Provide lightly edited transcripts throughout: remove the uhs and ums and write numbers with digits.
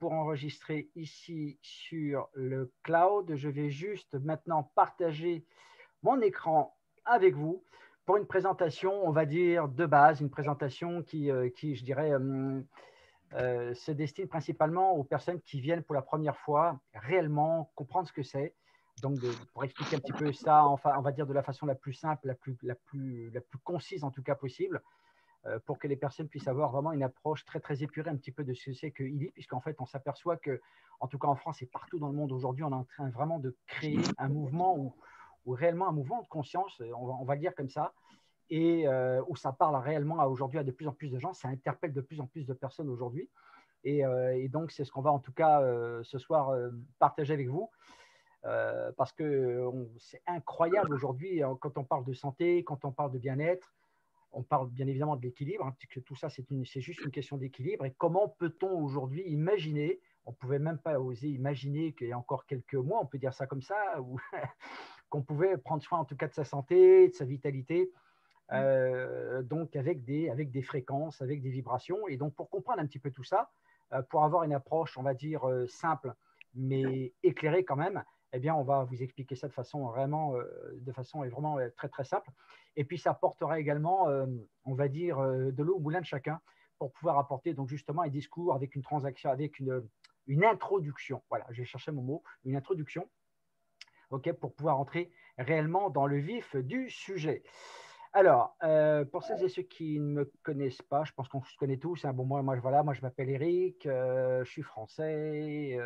pour enregistrer ici sur le cloud. Je vais juste maintenant partager mon écran avec vous pour une présentation, on va dire, de base, une présentation qui je dirais, se destine principalement aux personnes qui viennent pour la première fois réellement comprendre ce que c'est. Donc, pour expliquer un petit peu ça, enfin, on va dire de la façon la plus simple, la plus concise en tout cas possible, pour que les personnes puissent avoir vraiment une approche très, très épurée un petit peu de ce que c'est que ILI, puisqu'en fait, on s'aperçoit que, en tout cas en France et partout dans le monde aujourd'hui, on est en train vraiment de créer un mouvement ou réellement un mouvement de conscience, on va le dire comme ça, et où ça parle réellement aujourd'hui à de plus en plus de gens, ça interpelle de plus en plus de personnes aujourd'hui. Et donc, c'est ce qu'on va en tout cas ce soir partager avec vous. Parce que c'est incroyable aujourd'hui quand on parle de santé, quand on parle de bien-être, on parle bien évidemment de l'équilibre, hein, puisque tout ça, c'est juste une question d'équilibre. Et comment peut-on aujourd'hui imaginer, on ne pouvait même pas oser imaginer qu'il y a encore quelques mois, on peut dire ça comme ça, ou qu'on pouvait prendre soin en tout cas de sa santé, de sa vitalité, donc avec des fréquences, avec des vibrations. Et donc pour comprendre un petit peu tout ça, pour avoir une approche, on va dire, simple, mais éclairée quand même, eh bien, on va vous expliquer ça de façon vraiment très, très simple. Et puis, ça apportera également, on va dire, de l'eau au moulin de chacun pour pouvoir apporter donc justement un discours avec une transaction, avec une introduction. Voilà, j'ai cherché mon mot, une introduction, ok, pour pouvoir entrer réellement dans le vif du sujet. Alors, pour celles et ceux qui ne me connaissent pas, je pense qu'on se connaît tous, hein. Bon, moi, je m'appelle Eric, je suis français,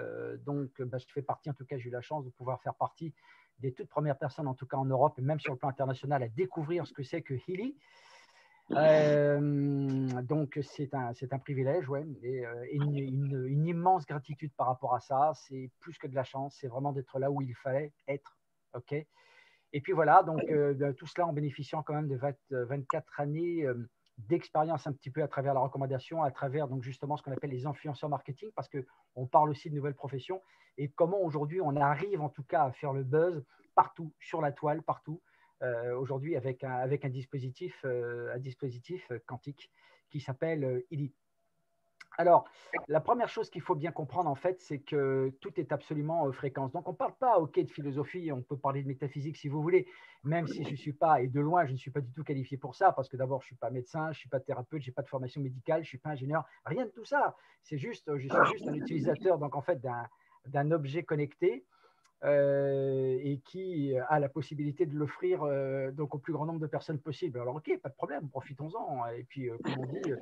donc je fais partie, en tout cas, j'ai eu la chance de pouvoir faire partie des toutes premières personnes, en tout cas en Europe, et même sur le plan international, à découvrir ce que c'est que Healy. Donc, c'est un privilège, ouais, et une immense gratitude par rapport à ça. C'est plus que de la chance, c'est vraiment d'être là où il fallait être, ok. Et puis voilà, donc tout cela en bénéficiant quand même de 24 années d'expérience un petit peu à travers la recommandation, à travers donc justement ce qu'on appelle les influenceurs marketing, parce qu'on parle aussi de nouvelles professions, et comment aujourd'hui on arrive en tout cas à faire le buzz partout, sur la toile, partout, aujourd'hui avec un dispositif quantique qui s'appelle ILI. Alors, la première chose qu'il faut bien comprendre, en fait, c'est que tout est absolument fréquence. Donc, on ne parle pas, OK, de philosophie, on peut parler de métaphysique si vous voulez, même si je ne suis pas, et de loin, je ne suis pas du tout qualifié pour ça, parce que d'abord, je ne suis pas médecin, je ne suis pas thérapeute, je n'ai pas de formation médicale, je ne suis pas ingénieur, rien de tout ça. Je suis juste un utilisateur, donc en fait, d'un objet connecté et qui a la possibilité de l'offrir donc au plus grand nombre de personnes possible. Alors, OK, pas de problème, profitons-en. Et puis, comme on dit,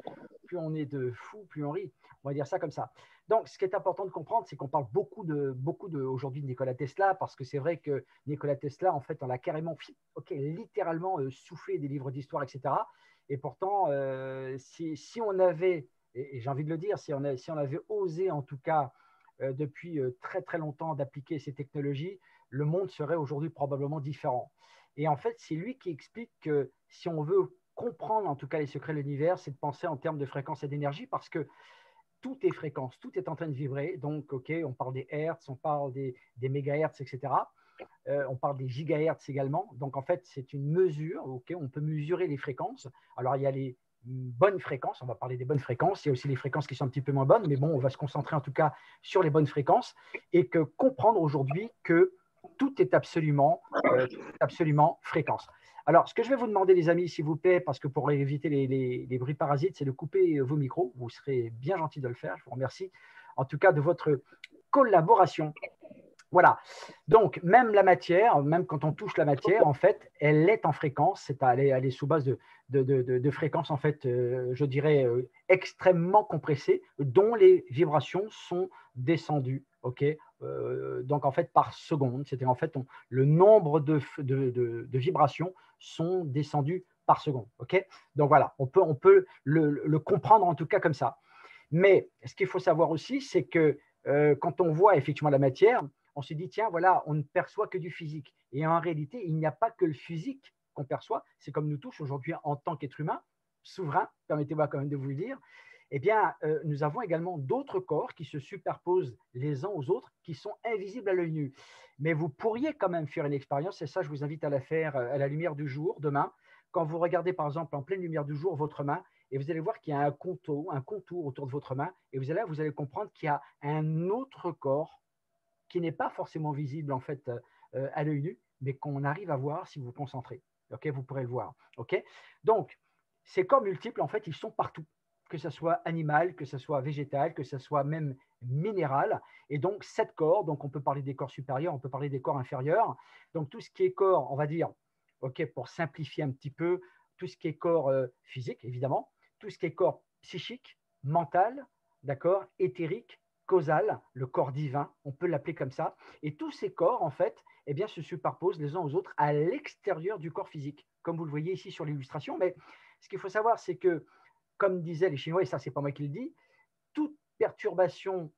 plus on est de fous, plus on rit. On va dire ça comme ça. Donc, ce qui est important de comprendre, c'est qu'on parle beaucoup aujourd'hui de Nikola Tesla, parce que c'est vrai que Nikola Tesla, en fait, on l'a carrément, littéralement soufflé des livres d'histoire, etc. Et pourtant, si on avait, et j'ai envie de le dire, si on avait osé en tout cas depuis très très longtemps d'appliquer ces technologies, le monde serait aujourd'hui probablement différent. Et en fait, c'est lui qui explique que si on veut comprendre en tout cas les secrets de l'univers, c'est de penser en termes de fréquence et d'énergie, parce que tout est fréquence, tout est en train de vibrer. Donc, OK, on parle des hertz, on parle des mégahertz, etc. On parle des gigahertz également. Donc, en fait, c'est une mesure. OK, on peut mesurer les fréquences. Alors, il y a les bonnes fréquences, on va parler des bonnes fréquences. Il y a aussi les fréquences qui sont un petit peu moins bonnes, mais bon, on va se concentrer en tout cas sur les bonnes fréquences et que comprendre aujourd'hui que tout est absolument fréquence. Alors, ce que je vais vous demander, les amis, s'il vous plaît, parce que pour éviter les bruits parasites, c'est de couper vos micros. Vous serez bien gentil de le faire. Je vous remercie en tout cas de votre collaboration. Voilà. Donc, même la matière, même quand on touche la matière, en fait, elle est en fréquence. Elle est sous base de fréquences, en fait, je dirais, extrêmement compressées, dont les vibrations sont descendues. OK, donc, en fait, par seconde. C'était en fait le nombre de vibrations sont descendues par seconde. OK, donc voilà, on peut le comprendre en tout cas comme ça. Mais ce qu'il faut savoir aussi, c'est que quand on voit effectivement la matière, on se dit, tiens, voilà, on ne perçoit que du physique. Et en réalité, il n'y a pas que le physique qu'on perçoit. C'est comme nous tous aujourd'hui en tant qu'être humain, souverain, permettez-moi quand même de vous le dire. Eh bien, nous avons également d'autres corps qui se superposent les uns aux autres, qui sont invisibles à l'œil nu. Mais vous pourriez quand même faire une expérience, et ça, je vous invite à la faire à la lumière du jour, demain. Quand vous regardez, par exemple, en pleine lumière du jour, votre main, et vous allez voir qu'il y a un contour autour de votre main, et vous allez comprendre qu'il y a un autre corps qui n'est pas forcément visible en fait à l'œil nu, mais qu'on arrive à voir si vous vous concentrez. Ok, vous pourrez le voir. Ok, donc ces corps multiples en fait, ils sont partout, que ce soit animal, que ce soit végétal, que ce soit même minéral. Et donc 7 corps. Donc on peut parler des corps supérieurs, on peut parler des corps inférieurs. Donc tout ce qui est corps, on va dire, ok, pour simplifier un petit peu, tout ce qui est corps physique évidemment, tout ce qui est corps psychique, mental, d'accord, éthérique, causal, le corps divin, on peut l'appeler comme ça. Et tous ces corps, en fait, eh bien, se superposent les uns aux autres à l'extérieur du corps physique, comme vous le voyez ici sur l'illustration. Mais ce qu'il faut savoir, c'est que, comme disaient les Chinois, et ça, c'est pas moi qui le dis, toute perturbation,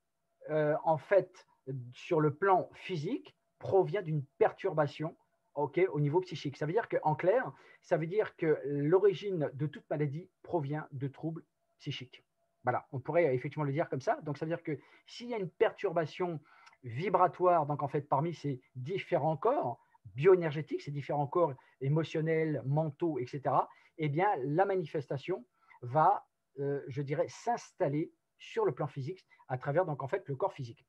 en fait, sur le plan physique, provient d'une perturbation, ok, au niveau psychique. Ça veut dire qu'en clair, ça veut dire que l'origine de toute maladie provient de troubles psychiques. Voilà, on pourrait effectivement le dire comme ça. Donc, ça veut dire que s'il y a une perturbation vibratoire, donc en fait, parmi ces différents corps bioénergétiques, ces différents corps émotionnels, mentaux, etc., eh bien, la manifestation va, je dirais, s'installer sur le plan physique à travers, donc en fait, le corps physique.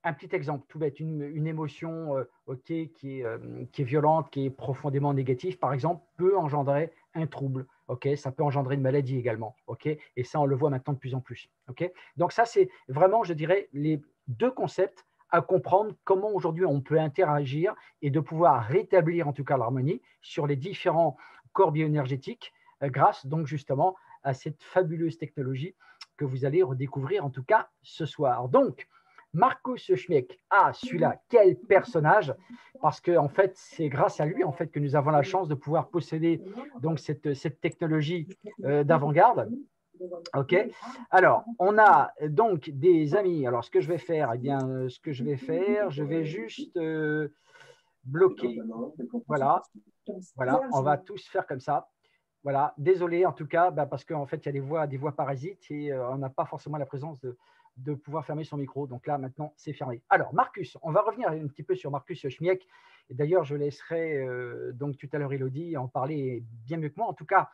Un petit exemple, tout bête, une émotion okay, qui est violente, qui est profondément négative, par exemple, peut engendrer un trouble. Okay, ça peut engendrer une maladie également. Okay, et ça, on le voit maintenant de plus en plus. Okay, donc ça, c'est vraiment, je dirais, les 2 concepts à comprendre comment aujourd'hui on peut interagir et de pouvoir rétablir en tout cas l'harmonie sur les différents corps bioénergétiques grâce donc justement à cette fabuleuse technologie que vous allez redécouvrir en tout cas ce soir. Donc, Marcus Schmeck, celui-là, quel personnage, parce que en fait, c'est grâce à lui en fait que nous avons la chance de pouvoir posséder donc cette technologie d'avant-garde. Ok. Alors, on a donc des amis. Alors, ce que je vais faire, eh bien, je vais juste bloquer. Voilà, on va tous faire comme ça. Voilà, désolé en tout cas, parce qu'en fait, il y a des voix parasites et on n'a pas forcément la présence de pouvoir fermer son micro. Donc là, maintenant, c'est fermé. Alors, Marcus, on va revenir un petit peu sur Marcus Schmeck. Et d'ailleurs, je laisserai donc tout à l'heure Elodie en parler bien mieux que moi. En tout cas,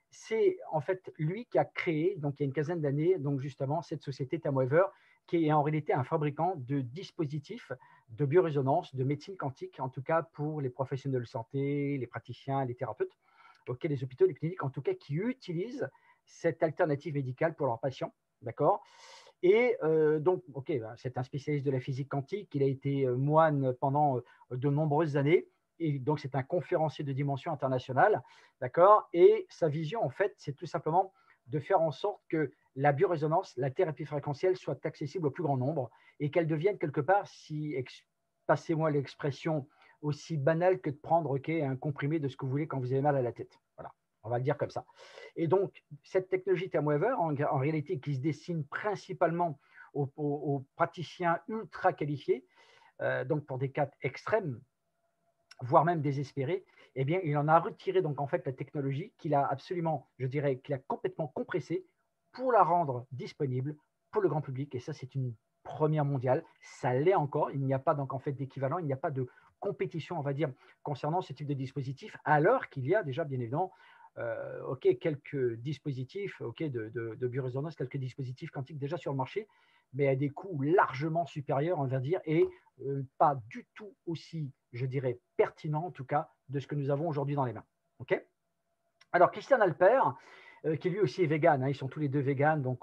c'est en fait lui qui a créé, donc il y a une quinzaine d'années, donc justement, cette société Tamweaver, qui est en réalité un fabricant de dispositifs de biorésonance, de médecine quantique, en tout cas pour les professionnels de santé, les praticiens, les thérapeutes, okay, les hôpitaux, les cliniques, en tout cas, qui utilisent cette alternative médicale pour leurs patients. D'accord. Et donc, ok, c'est un spécialiste de la physique quantique. Il a été moine pendant de nombreuses années. Et donc, c'est un conférencier de dimension internationale. D'accord. Et sa vision, en fait, c'est tout simplement de faire en sorte que la biorésonance, la thérapie fréquentielle, soit accessible au plus grand nombre et qu'elle devienne quelque part, si, passez-moi l'expression, aussi banale que de prendre un comprimé de ce que vous voulez quand vous avez mal à la tête. Voilà, on va le dire comme ça. Et donc, cette technologie Tamweaver, en réalité, qui se dessine principalement aux praticiens ultra qualifiés, donc pour des cas extrêmes, voire même désespérés, eh bien, il en a retiré donc en fait la technologie qu'il a absolument, je dirais, qu'il a complètement compressée pour la rendre disponible pour le grand public. Et ça, c'est une première mondiale. Ça l'est encore. Il n'y a pas donc en fait d'équivalent. Il n'y a pas de compétition, on va dire, concernant ce type de dispositif, alors qu'il y a déjà, bien évidemment, quelques dispositifs de biorésonance, quelques dispositifs quantiques déjà sur le marché, mais à des coûts largement supérieurs, on va dire, et pas du tout aussi, je dirais, pertinent, en tout cas, de ce que nous avons aujourd'hui dans les mains. Okay. Alors, Christian Alper, qui lui aussi est vegan, ils sont tous les deux véganes, donc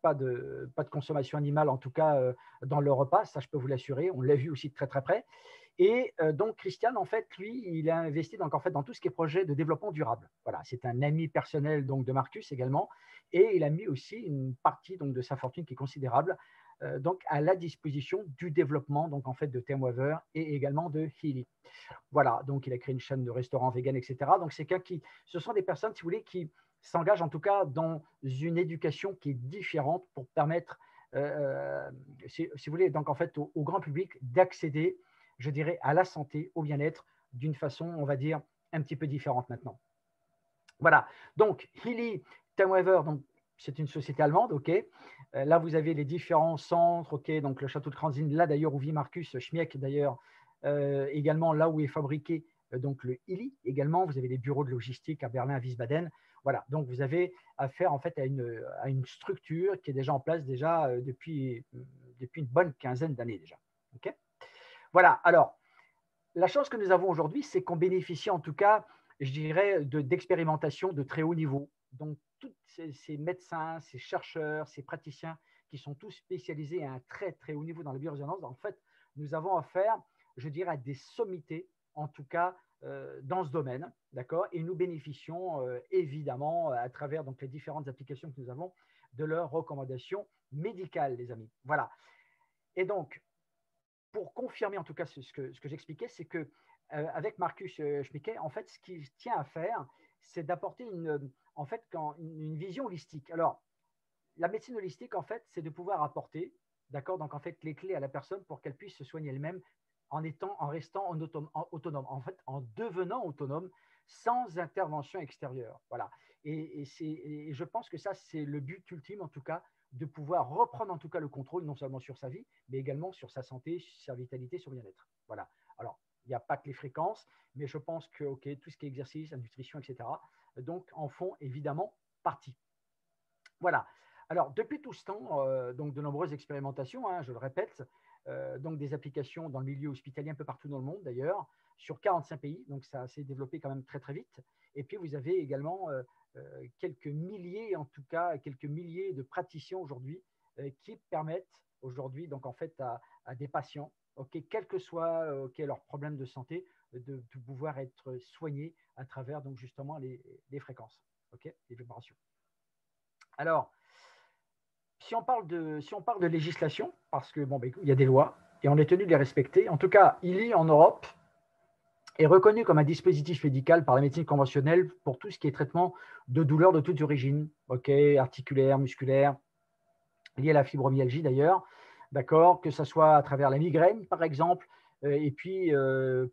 pas de consommation animale, en tout cas, dans leur repas, ça je peux vous l'assurer, on l'a vu aussi de très très près. Et donc, Christian, en fait, lui, il a investi donc, en fait, dans tout ce qui est projet de développement durable. Voilà, c'est un ami personnel donc, de Marcus également. Et il a mis aussi une partie donc, de sa fortune qui est considérable donc, à la disposition du développement donc, en fait, de Tamweaver et également de Healy. Voilà, donc il a créé une chaîne de restaurants vegan, etc. Donc, ce sont des personnes, si vous voulez, qui s'engagent en tout cas dans une éducation qui est différente pour permettre, si vous voulez, donc en fait, au grand public d'accéder, je dirais, à la santé, au bien-être, d'une façon, on va dire, un petit peu différente maintenant. Voilà, donc Healy Tamweaver, donc c'est une société allemande, ok. Là, vous avez les différents centres, ok, donc le château de Kranzin, là d'ailleurs où vit Marcus Schmeck, d'ailleurs, également là où est fabriqué donc le Healy, également, vous avez des bureaux de logistique à Berlin, à Wiesbaden, Voilà, donc vous avez affaire en fait à une structure qui est déjà en place déjà depuis une bonne quinzaine d'années déjà. Ok. Voilà, alors la chance que nous avons aujourd'hui, c'est qu'on bénéficie en tout cas, je dirais, d'expérimentation de très haut niveau. Donc, tous ces médecins, ces chercheurs, ces praticiens qui sont tous spécialisés à un très, très haut niveau dans la biorésonance, en fait, nous avons affaire, je dirais, à des sommités, en tout cas, dans ce domaine. D'accord. Et nous bénéficions évidemment, à travers donc, les différentes applications que nous avons, de leurs recommandations médicales, les amis. Voilà. Et donc, pour confirmer en tout cas ce que j'expliquais, c'est que avec Marcus Schmicket, en fait, ce qu'il tient à faire, c'est d'apporter en fait, une vision holistique. Alors, la médecine holistique, en fait, c'est de pouvoir apporter, d'accord, donc en fait, les clés à la personne pour qu'elle puisse se soigner elle-même en restant autonome, en fait, en devenant autonome sans intervention extérieure. Voilà. Et je pense que ça, c'est le but ultime, en tout cas, de pouvoir reprendre en tout cas le contrôle, non seulement sur sa vie, mais également sur sa santé, sa vitalité, son bien-être. Voilà. Alors, il n'y a pas que les fréquences, mais je pense que tout ce qui est exercice, la nutrition, etc., donc en font évidemment partie. Voilà. Alors, depuis tout ce temps, donc de nombreuses expérimentations, hein, je le répète, donc des applications dans le milieu hospitalier un peu partout dans le monde d'ailleurs, sur 45 pays, donc ça s'est développé quand même très très vite. Et puis vous avez également quelques milliers, en tout cas, quelques milliers de praticiens aujourd'hui qui permettent aujourd'hui, donc en fait, à des patients, quel que soit leur problème de santé, de pouvoir être soignés à travers donc justement les fréquences, les vibrations. Alors, si on parle de législation, parce que bon, il y a des lois et on est tenu de les respecter. En tout cas, ILI en Europe est reconnu comme un dispositif médical par la médecine conventionnelle pour tout ce qui est traitement de douleurs de toutes origines, articulaires, musculaires, liées à la fibromyalgie d'ailleurs, d'accord, que ce soit à travers la migraine par exemple, et puis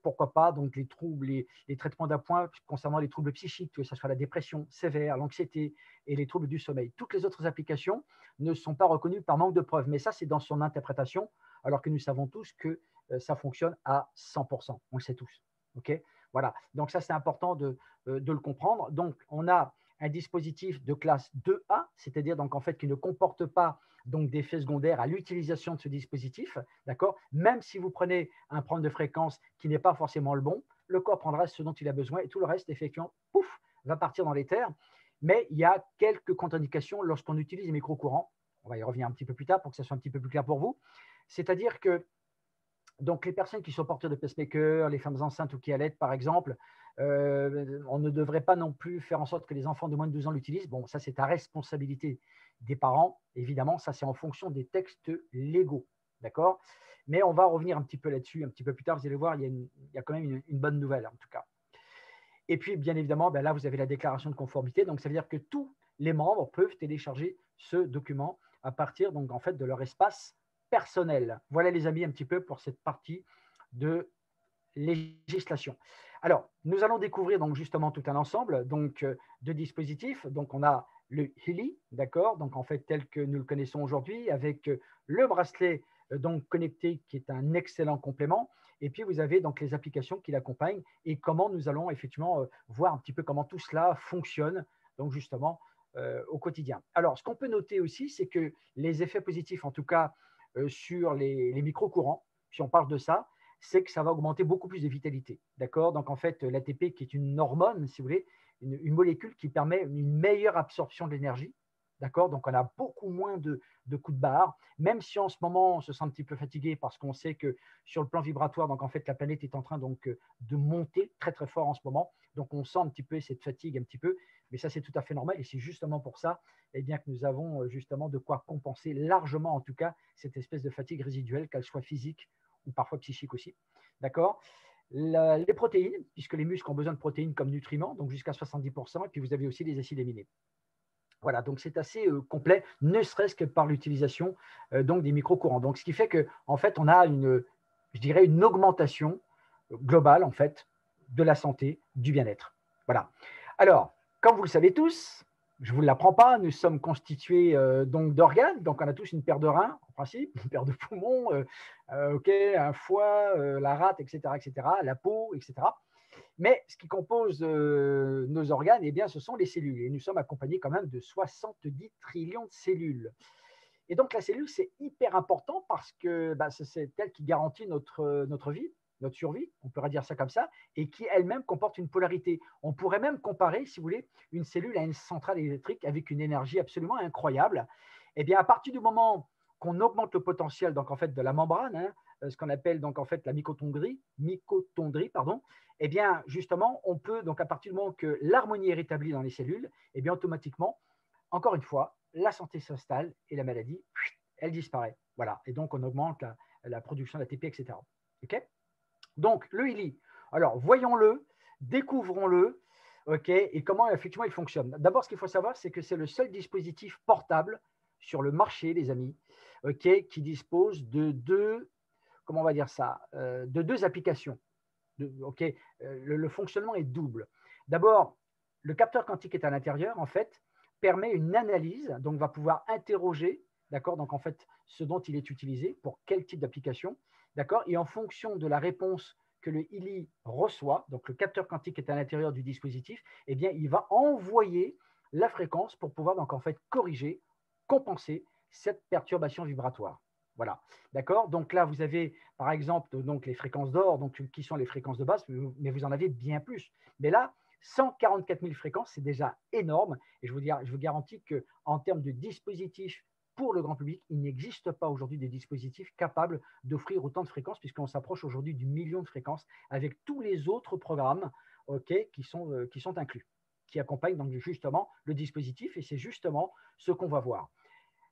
pourquoi pas donc les troubles, les traitements d'appoint concernant les troubles psychiques, que ce soit la dépression sévère, l'anxiété et les troubles du sommeil. Toutes les autres applications ne sont pas reconnues par manque de preuves, mais ça c'est dans son interprétation, alors que nous savons tous que ça fonctionne à 100%, on le sait tous. Ok, voilà, donc ça c'est important de le comprendre. Donc on a un dispositif de classe 2A, c'est-à-dire donc en fait qui ne comporte pas donc d'effets secondaires à l'utilisation de ce dispositif, d'accord. Même si vous prenez un prendre de fréquence qui n'est pas forcément le bon, le corps prendra ce dont il a besoin et tout le reste, effectivement, pouf, va partir dans l'éther. Mais il y a quelques contre-indications lorsqu'on utilise les micro-courants. On va y revenir un petit peu plus tard pour que ça soit un petit peu plus clair pour vous. C'est-à-dire que donc, les personnes qui sont porteurs de pacemakers, les femmes enceintes ou qui allaitent, par exemple, on ne devrait pas non plus faire en sorte que les enfants de moins de 12 ans l'utilisent. Bon, ça, c'est à responsabilité des parents. Évidemment, ça, c'est en fonction des textes légaux. D'accord. Mais on va revenir un petit peu là-dessus un petit peu plus tard. Vous allez voir, il y a quand même une bonne nouvelle, en tout cas. Et puis, bien évidemment, là, vous avez la déclaration de conformité. Donc, ça veut dire que tous les membres peuvent télécharger ce document à partir donc, en fait, de leur espace personnel. Voilà, les amis, un petit peu pour cette partie de législation. Alors, nous allons découvrir donc justement tout un ensemble donc, de dispositifs. Donc, on a le Healy, d'accord, donc en fait tel que nous le connaissons aujourd'hui, avec le bracelet donc connecté qui est un excellent complément. Et puis, vous avez donc les applications qui l'accompagnent et comment nous allons effectivement voir un petit peu comment tout cela fonctionne, donc justement au quotidien. Alors, ce qu'on peut noter aussi, c'est que les effets positifs, en tout cas sur les micro-courants, si on parle de ça, c'est que ça va augmenter beaucoup plus de vitalité. D'accord. Donc, en fait, l'ATP, qui est une hormone, si vous voulez, une molécule qui permet une meilleure absorption de l'énergie. D'accord. Donc, on a beaucoup moins de coups de barre, même si en ce moment, on se sent un petit peu fatigué parce qu'on sait que sur le plan vibratoire, donc en fait, la planète est en train donc, de monter très, très fort en ce moment. Donc, on sent un petit peu cette fatigue, un petit peu. Mais ça, c'est tout à fait normal. Et c'est justement pour ça bien, que nous avons justement de quoi compenser largement, en tout cas, cette espèce de fatigue résiduelle, qu'elle soit physique ou parfois psychique aussi. D'accord. Les protéines, puisque les muscles ont besoin de protéines comme nutriments, donc jusqu'à 70%, et puis vous avez aussi les acides aminés. Voilà, donc c'est assez complet, ne serait-ce que par l'utilisation donc des micro-courants. Donc, ce qui fait que, en fait, on a je dirais, une augmentation globale, en fait, de la santé, du bien-être. Voilà. Alors, comme vous le savez tous, je ne vous l'apprends pas, nous sommes constitués donc d'organes, donc on a tous une paire de reins, en principe, une paire de poumons, un foie, la rate, etc., la peau, etc. Mais ce qui compose nos organes, eh bien, ce sont les cellules. Et nous sommes accompagnés quand même de 70 trillions de cellules. Et donc, la cellule, c'est hyper important parce que bah, c'est elle qui garantit notre vie, notre survie, on pourrait dire ça comme ça, et qui elle-même comporte une polarité. On pourrait même comparer, si vous voulez, une cellule à une centrale électrique avec une énergie absolument incroyable. Eh bien, à partir du moment qu'on augmente le potentiel donc en fait de la membrane, hein, ce qu'on appelle donc en fait la mitochondrie, pardon, eh bien justement on peut donc à partir du moment que l'harmonie est rétablie dans les cellules, eh bien automatiquement, encore une fois, la santé s'installe et la maladie, elle disparaît. Voilà, et donc on augmente la production d'ATP, etc. Ok. Donc le HILI, alors voyons-le, découvrons-le, ok, et comment effectivement il fonctionne. D'abord, ce qu'il faut savoir, c'est que c'est le seul dispositif portable sur le marché, les amis, ok, qui dispose de deux, comment on va dire ça, de deux applications. Ok, le fonctionnement est double. D'abord, le capteur quantique est à l'intérieur, en fait, permet une analyse, donc va pouvoir interroger, d'accord, donc en fait, ce dont il est utilisé, pour quel type d'application, d'accord, et en fonction de la réponse que le HILI reçoit, donc le capteur quantique est à l'intérieur du dispositif, eh bien, il va envoyer la fréquence pour pouvoir donc en fait corriger, compenser cette perturbation vibratoire. Voilà, d'accord. Donc là, vous avez par exemple donc les fréquences d'or, donc qui sont les fréquences de base, mais vous en avez bien plus. Mais là, 144 000 fréquences, c'est déjà énorme. Et je vous garantis qu'en termes de dispositifs pour le grand public, il n'existe pas aujourd'hui des dispositifs capables d'offrir autant de fréquences, puisqu'on s'approche aujourd'hui du million de fréquences avec tous les autres programmes qui sont inclus, qui accompagnent donc justement le dispositif. Et c'est justement ce qu'on va voir.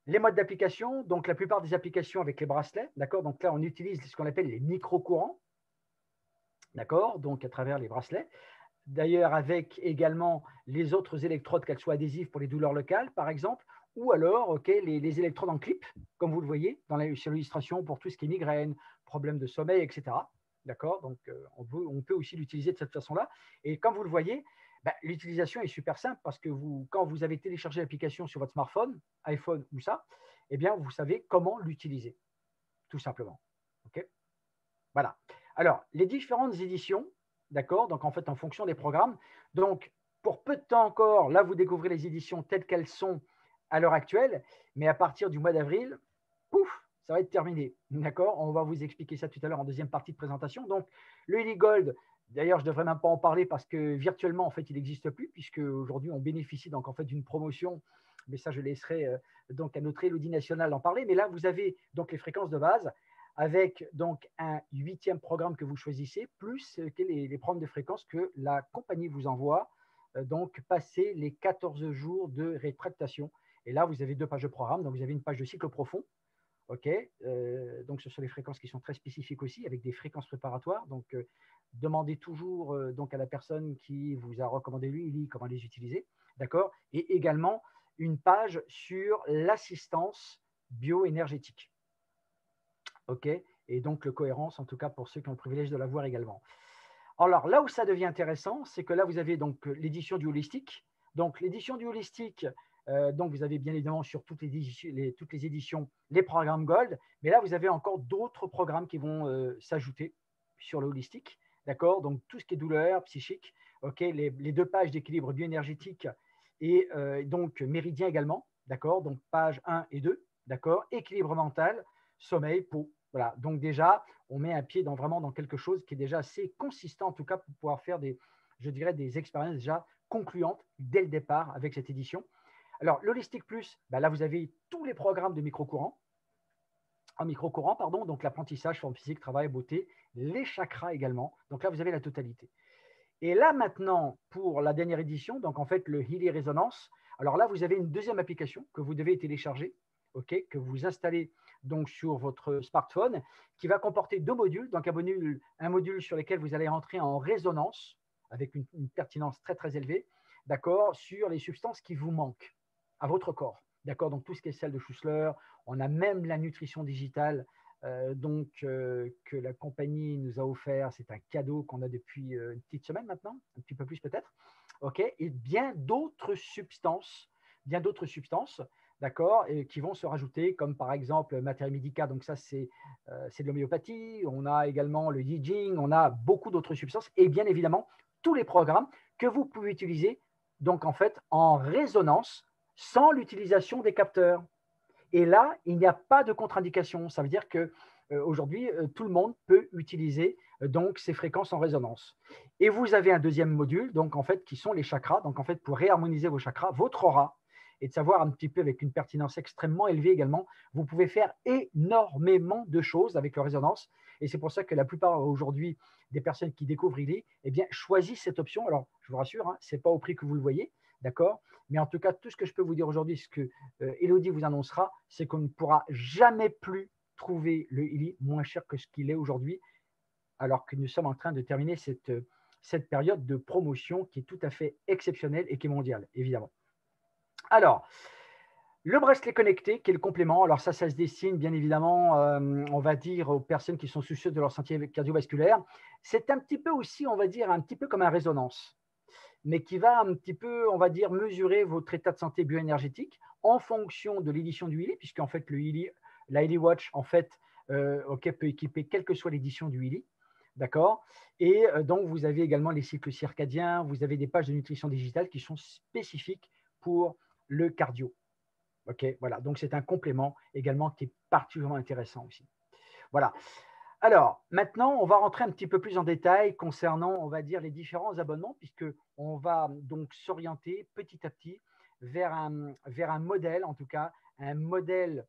Les modes d'application, donc la plupart des applications avec les bracelets, d'accord. Donc là, on utilise ce qu'on appelle les micro-courants, d'accord, donc à travers les bracelets. D'ailleurs, avec également les autres électrodes, qu'elles soient adhésives pour les douleurs locales, par exemple, ou alors les électrodes en clip, comme vous le voyez sur l'illustration pour tout ce qui est migraine, problème de sommeil, etc. D'accord. Donc, on peut aussi l'utiliser de cette façon-là. Et comme vous le voyez, bah, l'utilisation est super simple parce que quand vous avez téléchargé l'application sur votre smartphone, iPhone ou ça, eh bien, vous savez comment l'utiliser, tout simplement. OK. Voilà. Alors, les différentes éditions, d'accord, donc en fait, en fonction des programmes. Donc, pour peu de temps encore, là, vous découvrez les éditions telles qu'elles sont à l'heure actuelle, mais à partir du mois d'avril, pouf, ça va être terminé. D'accord. On va vous expliquer ça tout à l'heure en deuxième partie de présentation. Donc, le HILI Gold, d'ailleurs, je ne devrais même pas en parler parce que virtuellement, en fait, il n'existe plus, puisque aujourd'hui, on bénéficie donc en fait d'une promotion. Mais ça, je laisserai donc à notre Élodie nationale en parler. Mais là, vous avez donc les fréquences de base avec donc un 8e programme que vous choisissez, plus les programmes de fréquences que la compagnie vous envoie, donc passer les 14 jours de rétractation. Et là, vous avez 2 pages de programme, donc vous avez une page de cycle profond, ok, donc ce sont des fréquences qui sont très spécifiques aussi, avec des fréquences préparatoires, donc demandez toujours donc à la personne qui vous a recommandé lui comment les utiliser, d'accord, et également une page sur l'assistance bioénergétique. OK, et donc le cohérence, en tout cas pour ceux qui ont le privilège de la voir également. Alors là où ça devient intéressant, c'est que là, vous avez donc l'édition du holistique. Donc l'édition du holistique, donc vous avez bien évidemment sur toutes les éditions les programmes Gold, mais là, vous avez encore d'autres programmes qui vont s'ajouter sur le holistique. D'accord. Donc tout ce qui est douleur psychique, OK, les 2 pages d'équilibre bioénergétique et donc méridien également. D'accord. Donc page 1 et 2. D'accord. Équilibre mental, sommeil, peau. Voilà, donc déjà, on met un pied vraiment dans quelque chose qui est déjà assez consistant, en tout cas, pour pouvoir faire je dirais, des expériences déjà concluantes dès le départ avec cette édition. Alors, l'Holistic Plus, bah là, vous avez tous les programmes de micro-courant, pardon, donc l'apprentissage, forme physique, travail, beauté, les chakras également. Donc là, vous avez la totalité. Et là, maintenant, pour la dernière édition, donc en fait, le HILI Résonance, alors là, vous avez une deuxième application que vous devez télécharger, okay, que vous installez donc sur votre smartphone, qui va comporter 2 modules. Donc un module sur lequel vous allez entrer en résonance avec une pertinence très très élevée, d'accord, sur les substances qui vous manquent à votre corps. D'accord, donc tout ce qui est celle de Schussler, on a même la nutrition digitale que la compagnie nous a offert. C'est un cadeau qu'on a depuis une petite semaine maintenant, un petit peu plus peut-être. OK, et bien d'autres substances, d'accord, et qui vont se rajouter, comme par exemple Materia Medica, donc ça c'est de l'homéopathie, on a également le Yi Jing, on a beaucoup d'autres substances, et bien évidemment tous les programmes que vous pouvez utiliser donc en fait en résonance sans l'utilisation des capteurs. Et là, il n'y a pas de contre-indication. Ça veut dire que aujourd'hui, tout le monde peut utiliser donc ces fréquences en résonance. Et vous avez un deuxième module, donc en fait, qui sont les chakras. Donc en fait, pour réharmoniser vos chakras, votre aura, et de savoir un petit peu avec une pertinence extrêmement élevée également, vous pouvez faire énormément de choses avec la résonance. Et c'est pour ça que la plupart aujourd'hui des personnes qui découvrent Illy, eh bien, choisissent cette option. Alors, je vous rassure, hein, ce n'est pas au prix que vous le voyez, d'accord? Mais en tout cas, tout ce que je peux vous dire aujourd'hui, ce que Elodie vous annoncera, c'est qu'on ne pourra jamais plus trouver le Illy moins cher que ce qu'il est aujourd'hui, alors que nous sommes en train de terminer cette période de promotion qui est tout à fait exceptionnelle et qui est mondiale, évidemment. Alors, le bracelet connecté, qui est le complément, alors ça se destine bien évidemment, on va dire, aux personnes qui sont soucieuses de leur santé cardiovasculaire. C'est un petit peu aussi, on va dire, un petit peu comme un résonance, mais qui va un petit peu, on va dire, mesurer votre état de santé bioénergétique en fonction de l'édition du Illy, puisqu'en fait, la Illy Watch, en fait, peut équiper quelle que soit l'édition du Illy. D'accord. Et donc, vous avez également les cycles circadiens, vous avez des pages de nutrition digitale qui sont spécifiques pour le cardio. OK, voilà. Donc, c'est un complément également qui est particulièrement intéressant aussi. Voilà. Alors, maintenant, on va rentrer un petit peu plus en détail concernant, on va dire, les différents abonnements, puisqu'on va donc s'orienter petit à petit vers un modèle, en tout cas, un modèle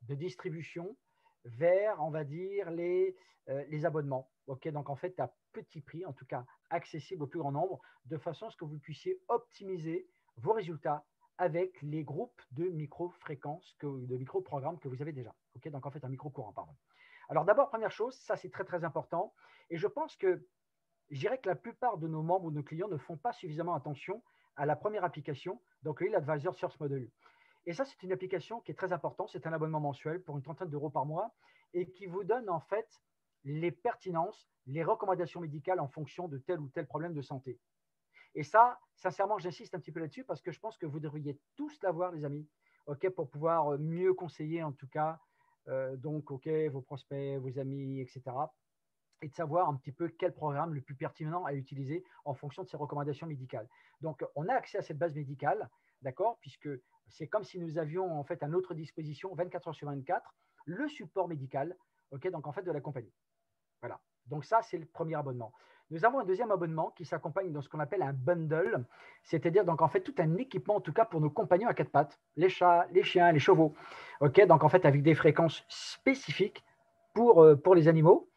de distribution vers, on va dire, les abonnements. OK, donc en fait, à petit prix, en tout cas, accessible au plus grand nombre, de façon à ce que vous puissiez optimiser vos résultats avec les groupes de micro-fréquences, de micro-programmes que vous avez déjà. OK, donc en fait, un micro-courant, pardon. Alors d'abord, première chose, ça c'est très très important. Et je pense que je dirais que la plupart de nos membres ou de nos clients ne font pas suffisamment attention à la première application, donc l'Advisor Source Model. Et ça, c'est une application qui est très importante. C'est un abonnement mensuel pour une trentaine d'euros par mois et qui vous donne en fait les pertinences, les recommandations médicales en fonction de tel ou tel problème de santé. Et ça, sincèrement, j'insiste un petit peu là-dessus parce que je pense que vous devriez tous l'avoir, les amis, OK, pour pouvoir mieux conseiller en tout cas donc, OK, vos prospects, vos amis, etc. Et de savoir un petit peu quel programme le plus pertinent à utiliser en fonction de ses recommandations médicales. Donc, on a accès à cette base médicale, d'accord, puisque c'est comme si nous avions en fait à notre disposition 24 heures sur 24 le support médical, OK, donc en fait de la compagnie. Voilà. Donc ça, c'est le premier abonnement. Nous avons un deuxième abonnement qui s'accompagne dans ce qu'on appelle un bundle, c'est-à-dire donc en fait tout un équipement en tout cas pour nos compagnons à quatre pattes, les chats, les chiens, les chevaux. OK, donc en fait avec des fréquences spécifiques pour les animaux.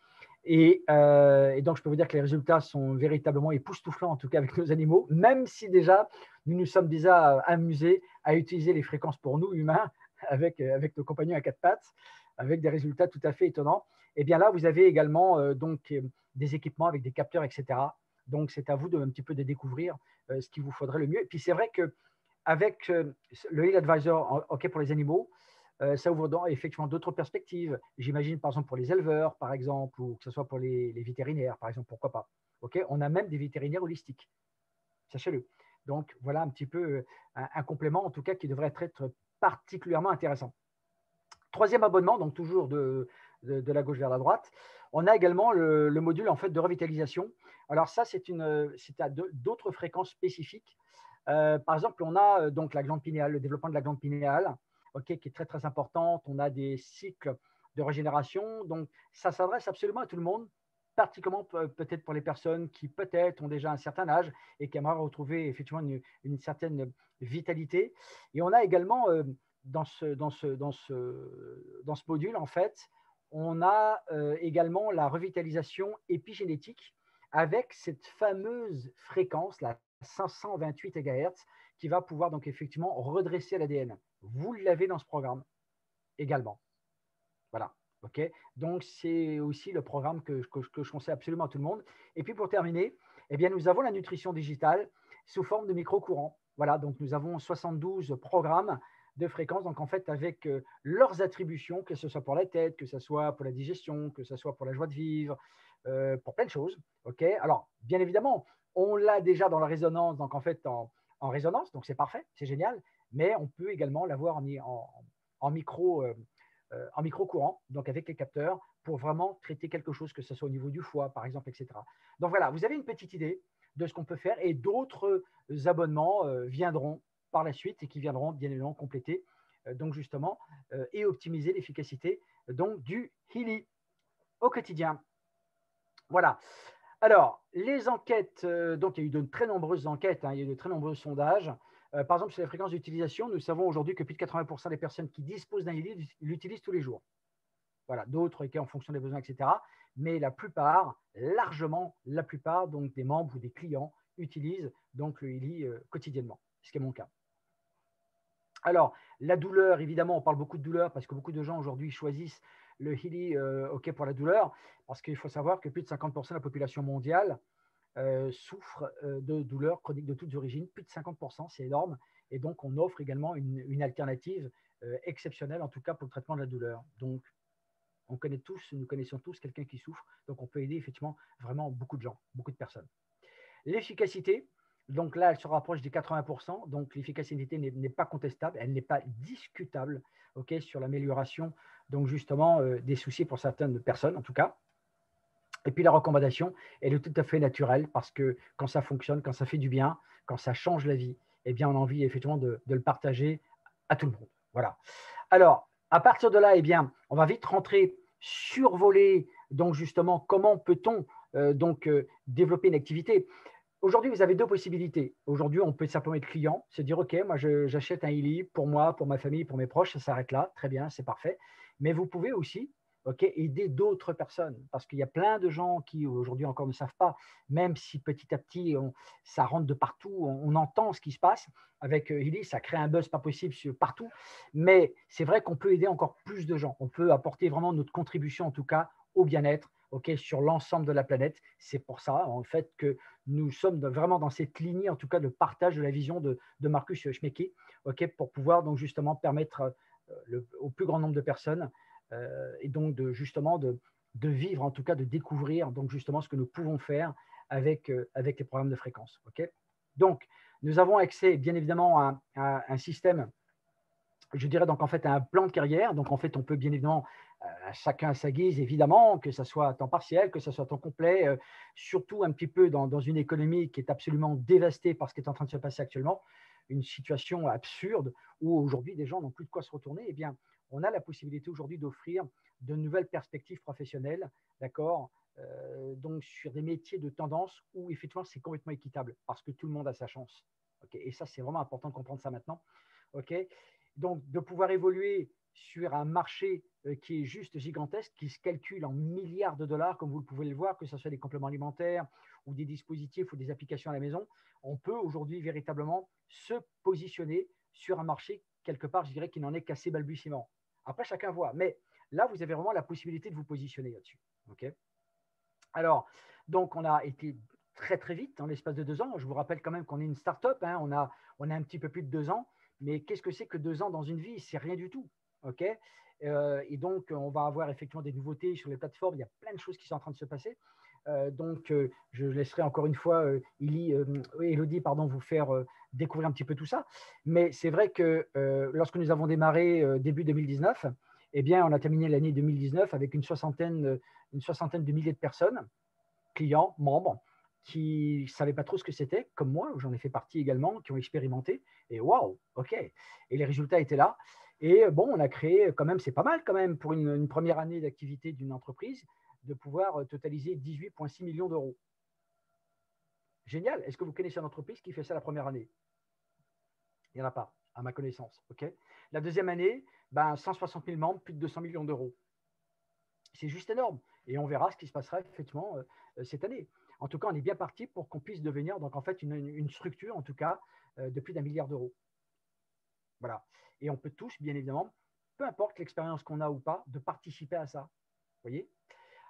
Et donc je peux vous dire que les résultats sont véritablement époustouflants en tout cas avec nos animaux, même si déjà nous sommes déjà amusés à utiliser les fréquences pour nous humains avec nos compagnons à quatre pattes, avec des résultats tout à fait étonnants. Et bien là, vous avez également donc des équipements avec des capteurs, etc. Donc c'est à vous de un petit peu de découvrir ce qu'il vous faudrait le mieux. Et puis c'est vrai que avec le Heal Advisor, OK pour les animaux, ça ouvre effectivement d'autres perspectives. J'imagine par exemple pour les éleveurs, par exemple, ou que ce soit pour les vétérinaires, par exemple, pourquoi pas. OK, on a même des vétérinaires holistiques, sachez-le. Donc voilà un petit peu un complément en tout cas qui devrait être particulièrement intéressant. Troisième abonnement, donc toujours de la gauche vers la droite, on a également le module en fait de revitalisation. Alors ça, c'est à d'autres fréquences spécifiques. Par exemple, on a donc la glande pinéale, le développement de la glande pinéale, qui est très très importante. On a des cycles de régénération. Donc ça s'adresse absolument à tout le monde, particulièrement peut-être pour les personnes qui peut-être ont déjà un certain âge et qui aimeraient retrouver effectivement une certaine vitalité. Et on a également dans ce module, en fait, on a également la revitalisation épigénétique avec cette fameuse fréquence, la 528 MHz, qui va pouvoir donc effectivement redresser l'ADN. Vous l'avez dans ce programme également. Voilà. OK. Donc, c'est aussi le programme que je conseille absolument à tout le monde. Et puis, pour terminer, eh bien, nous avons la nutrition digitale sous forme de micro-courants. Voilà. Donc, nous avons 72 programmes de fréquences, donc en fait, avec leurs attributions, que ce soit pour la tête, que ce soit pour la digestion, que ce soit pour la joie de vivre, pour plein de choses. OK. Alors, bien évidemment, on l'a déjà dans la résonance, donc en fait, en résonance, donc c'est parfait, c'est génial, mais on peut également l'avoir en micro. En micro-courant, donc avec les capteurs, pour vraiment traiter quelque chose, que ce soit au niveau du foie, par exemple, etc. Donc voilà, vous avez une petite idée de ce qu'on peut faire et d'autres abonnements viendront par la suite et qui viendront bien évidemment compléter donc justement et optimiser l'efficacité donc du Healy au quotidien. Voilà. Alors, les enquêtes, donc il y a eu de très nombreuses enquêtes, hein, il y a eu de très nombreux sondages. Par exemple, sur les fréquences d'utilisation, nous savons aujourd'hui que plus de 80% des personnes qui disposent d'un Healy l'utilisent tous les jours. Voilà, d'autres en fonction des besoins, etc. Mais la plupart, largement la plupart donc, des membres ou des clients utilisent donc le Healy quotidiennement, ce qui est mon cas. Alors, la douleur, évidemment, on parle beaucoup de douleur parce que beaucoup de gens aujourd'hui choisissent le Healy OK pour la douleur, parce qu'il faut savoir que plus de 50% de la population mondiale souffre de douleurs chroniques de toutes origines, plus de 50%, c'est énorme. Et donc, on offre également une alternative exceptionnelle, en tout cas pour le traitement de la douleur. Donc, nous connaissons tous quelqu'un qui souffre, donc on peut aider effectivement vraiment beaucoup de gens, beaucoup de personnes. L'efficacité, donc là, elle se rapproche des 80%, donc l'efficacité n'est pas contestable, elle n'est pas discutable sur l'amélioration donc justement des soucis pour certaines personnes en tout cas. Et puis la recommandation, elle est tout à fait naturelle parce que quand ça fonctionne, quand ça fait du bien, quand ça change la vie, eh bien on a envie effectivement de le partager à tout le monde. Voilà. Alors, à partir de là, eh bien, on va vite rentrer, survoler donc justement comment peut-on développer une activité. Aujourd'hui, vous avez deux possibilités. Aujourd'hui, on peut simplement être client, se dire, OK, moi, j'achète un Healy pour moi, pour ma famille, pour mes proches, ça s'arrête là. Très bien, c'est parfait. Mais vous pouvez aussi aider d'autres personnes parce qu'il y a plein de gens qui, aujourd'hui, encore ne savent pas, même si petit à petit, ça rentre de partout, on entend ce qui se passe. Avec Healy, ça crée un buzz pas possible partout. Mais c'est vrai qu'on peut aider encore plus de gens. On peut apporter vraiment notre contribution, en tout cas, au bien-être sur l'ensemble de la planète. C'est pour ça, en fait, que nous sommes vraiment dans cette lignée, en tout cas, de partage de la vision de Marcus Schmecky, pour pouvoir donc justement permettre au plus grand nombre de personnes et donc justement de vivre, en tout cas, de découvrir donc justement ce que nous pouvons faire avec les programmes de fréquence. Donc, nous avons accès, bien évidemment, à un système, je dirais donc en fait à un plan de carrière. Donc en fait, on peut bien évidemment, chacun à sa guise, évidemment, que ce soit à temps partiel, que ce soit à temps complet, surtout un petit peu dans une économie qui est absolument dévastée par ce qui est en train de se passer actuellement, une situation absurde où aujourd'hui des gens n'ont plus de quoi se retourner. Eh bien, on a la possibilité aujourd'hui d'offrir de nouvelles perspectives professionnelles, d'accord, donc sur des métiers de tendance où effectivement c'est complètement équitable parce que tout le monde a sa chance. Et ça, c'est vraiment important de comprendre ça maintenant. Donc, de pouvoir évoluer sur un marché qui est juste gigantesque, qui se calcule en milliards de dollars, comme vous pouvez le voir, que ce soit des compléments alimentaires ou des dispositifs ou des applications à la maison, on peut aujourd'hui véritablement se positionner sur un marché, quelque part, je dirais, qui n'en est qu'à ses balbutiements. Après, chacun voit. Mais là, vous avez vraiment la possibilité de vous positionner là-dessus. Alors, donc, on a été très, très vite en l'espace de 2 ans. Je vous rappelle quand même qu'on est une start-up. Hein, on a un petit peu plus de 2 ans. Mais qu'est-ce que c'est que 2 ans dans une vie? C'est rien du tout. Et donc, on va avoir effectivement des nouveautés sur les plateformes. Il y a plein de choses qui sont en train de se passer. Donc, je laisserai encore une fois Élodie vous faire découvrir un petit peu tout ça. Mais c'est vrai que lorsque nous avons démarré début 2019, eh bien, on a terminé l'année 2019 avec une soixantaine de milliers de personnes, clients, membres, qui ne savaient pas trop ce que c'était, comme moi, j'en ai fait partie également, qui ont expérimenté. Et waouh, OK. Et les résultats étaient là. Et bon, on a créé quand même, c'est pas mal quand même pour une première année d'activité d'une entreprise, de pouvoir totaliser 18,6 millions d'euros. Génial. Est-ce que vous connaissez une entreprise qui fait ça la première année? Il n'y en a pas, à ma connaissance. La deuxième année, 160 000 membres, plus de 200 millions d'euros. C'est juste énorme. Et on verra ce qui se passera effectivement cette année. En tout cas, on est bien parti pour qu'on puisse devenir donc en fait une structure, en tout cas, de plus d'1 milliard d'euros. Voilà. Et on peut tous, bien évidemment, peu importe l'expérience qu'on a ou pas, de participer à ça. Vous voyez?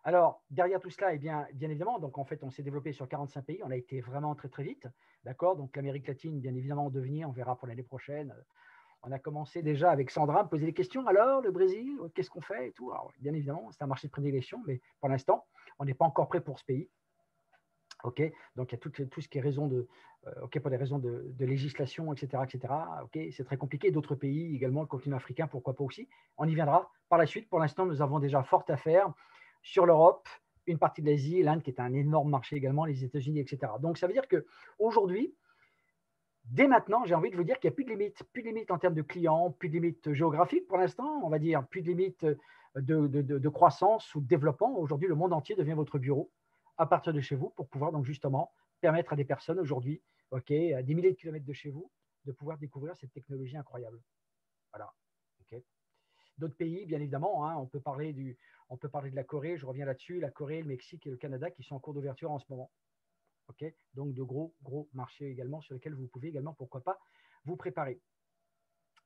Alors, derrière tout cela, bien évidemment, donc en fait, on s'est développé sur 45 pays. On a été vraiment très, très vite. D'accord? Donc, l'Amérique latine, bien évidemment, en devenir. On verra pour l'année prochaine. On a commencé déjà avec Sandra à me poser des questions. Alors, le Brésil, qu'est-ce qu'on fait et tout? Alors, bien évidemment, c'est un marché de prédilection, mais pour l'instant, on n'est pas encore prêt pour ce pays. Donc, il y a tout ce qui est raison pour des raisons de législation, etc. C'est très compliqué. D'autres pays également, le continent africain, pourquoi pas aussi. On y viendra par la suite. Pour l'instant, nous avons déjà fort à faire sur l'Europe, une partie de l'Asie, l'Inde qui est un énorme marché également, les États-Unis, etc. Donc ça veut dire qu'aujourd'hui, dès maintenant, j'ai envie de vous dire qu'il n'y a plus de limite en termes de clients, plus de limite géographique pour l'instant, on va dire, plus de limite de croissance ou de développement. Aujourd'hui, le monde entier devient votre bureau à partir de chez vous pour pouvoir donc justement permettre à des personnes aujourd'hui, ok, à des milliers de kilomètres de chez vous, de pouvoir découvrir cette technologie incroyable. Voilà. Okay. D'autres pays, bien évidemment, hein, on peut parler de la Corée, je reviens là-dessus, la Corée, le Mexique et le Canada qui sont en cours d'ouverture en ce moment. Okay, donc de gros marchés également sur lesquels vous pouvez également, pourquoi pas, vous préparer.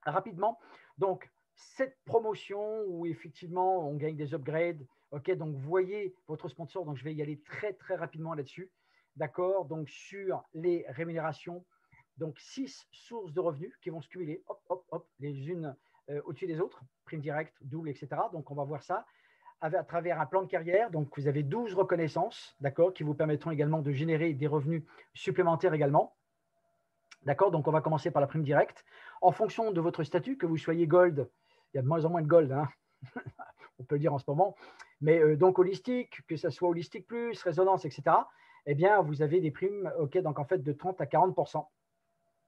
Rapidement, donc cette promotion où effectivement on gagne des upgrades, ok, donc vous voyez votre sponsor, donc je vais y aller très rapidement là-dessus, d'accord, donc sur les rémunérations, donc 6 sources de revenus qui vont se cumuler, hop, les unes au-dessus des autres, prime directe, double, etc. Donc on va voir ça à travers un plan de carrière. Donc, vous avez 12 reconnaissances, d'accord, qui vous permettront également de générer des revenus supplémentaires également. D'accord, donc on va commencer par la prime directe. En fonction de votre statut, que vous soyez gold, il y a de moins en moins de gold, hein, on peut le dire en ce moment, mais donc holistique, que ce soit holistique plus, résonance, etc., eh bien, vous avez des primes, ok, donc en fait de 30 à 40%.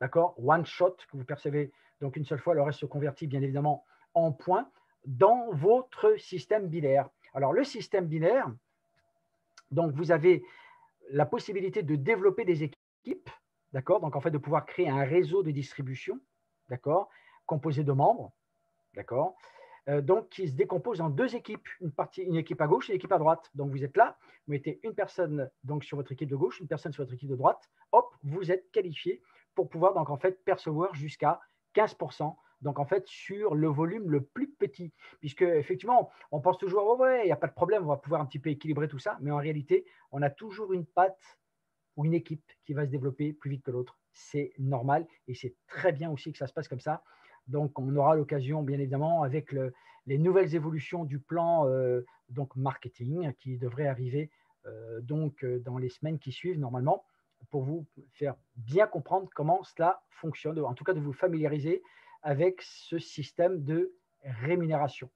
D'accord, one shot que vous percevez donc une seule fois, le reste se convertit bien évidemment en points dans votre système binaire. Alors, le système binaire, donc vous avez la possibilité de développer des équipes, d'accord, donc en fait de pouvoir créer un réseau de distribution, d'accord, composé de membres, d'accord, donc qui se décompose en deux équipes, une équipe à gauche et une équipe à droite. Donc vous êtes là, vous mettez une personne donc sur votre équipe de gauche, une personne sur votre équipe de droite, hop, vous êtes qualifié pour pouvoir donc en fait percevoir jusqu'à 15%. Donc en fait sur le volume le plus petit, puisque effectivement on pense toujours ouais, il n'y a pas de problème, on va pouvoir un petit peu équilibrer tout ça, mais en réalité on a toujours une patte ou une équipe qui va se développer plus vite que l'autre. C'est normal et c'est très bien aussi que ça se passe comme ça. Donc, on aura l'occasion, bien évidemment, avec les nouvelles évolutions du plan donc marketing qui devrait arriver dans les semaines qui suivent normalement pour vous faire bien comprendre comment cela fonctionne, en tout cas de vous familiariser avec ce système de rémunération.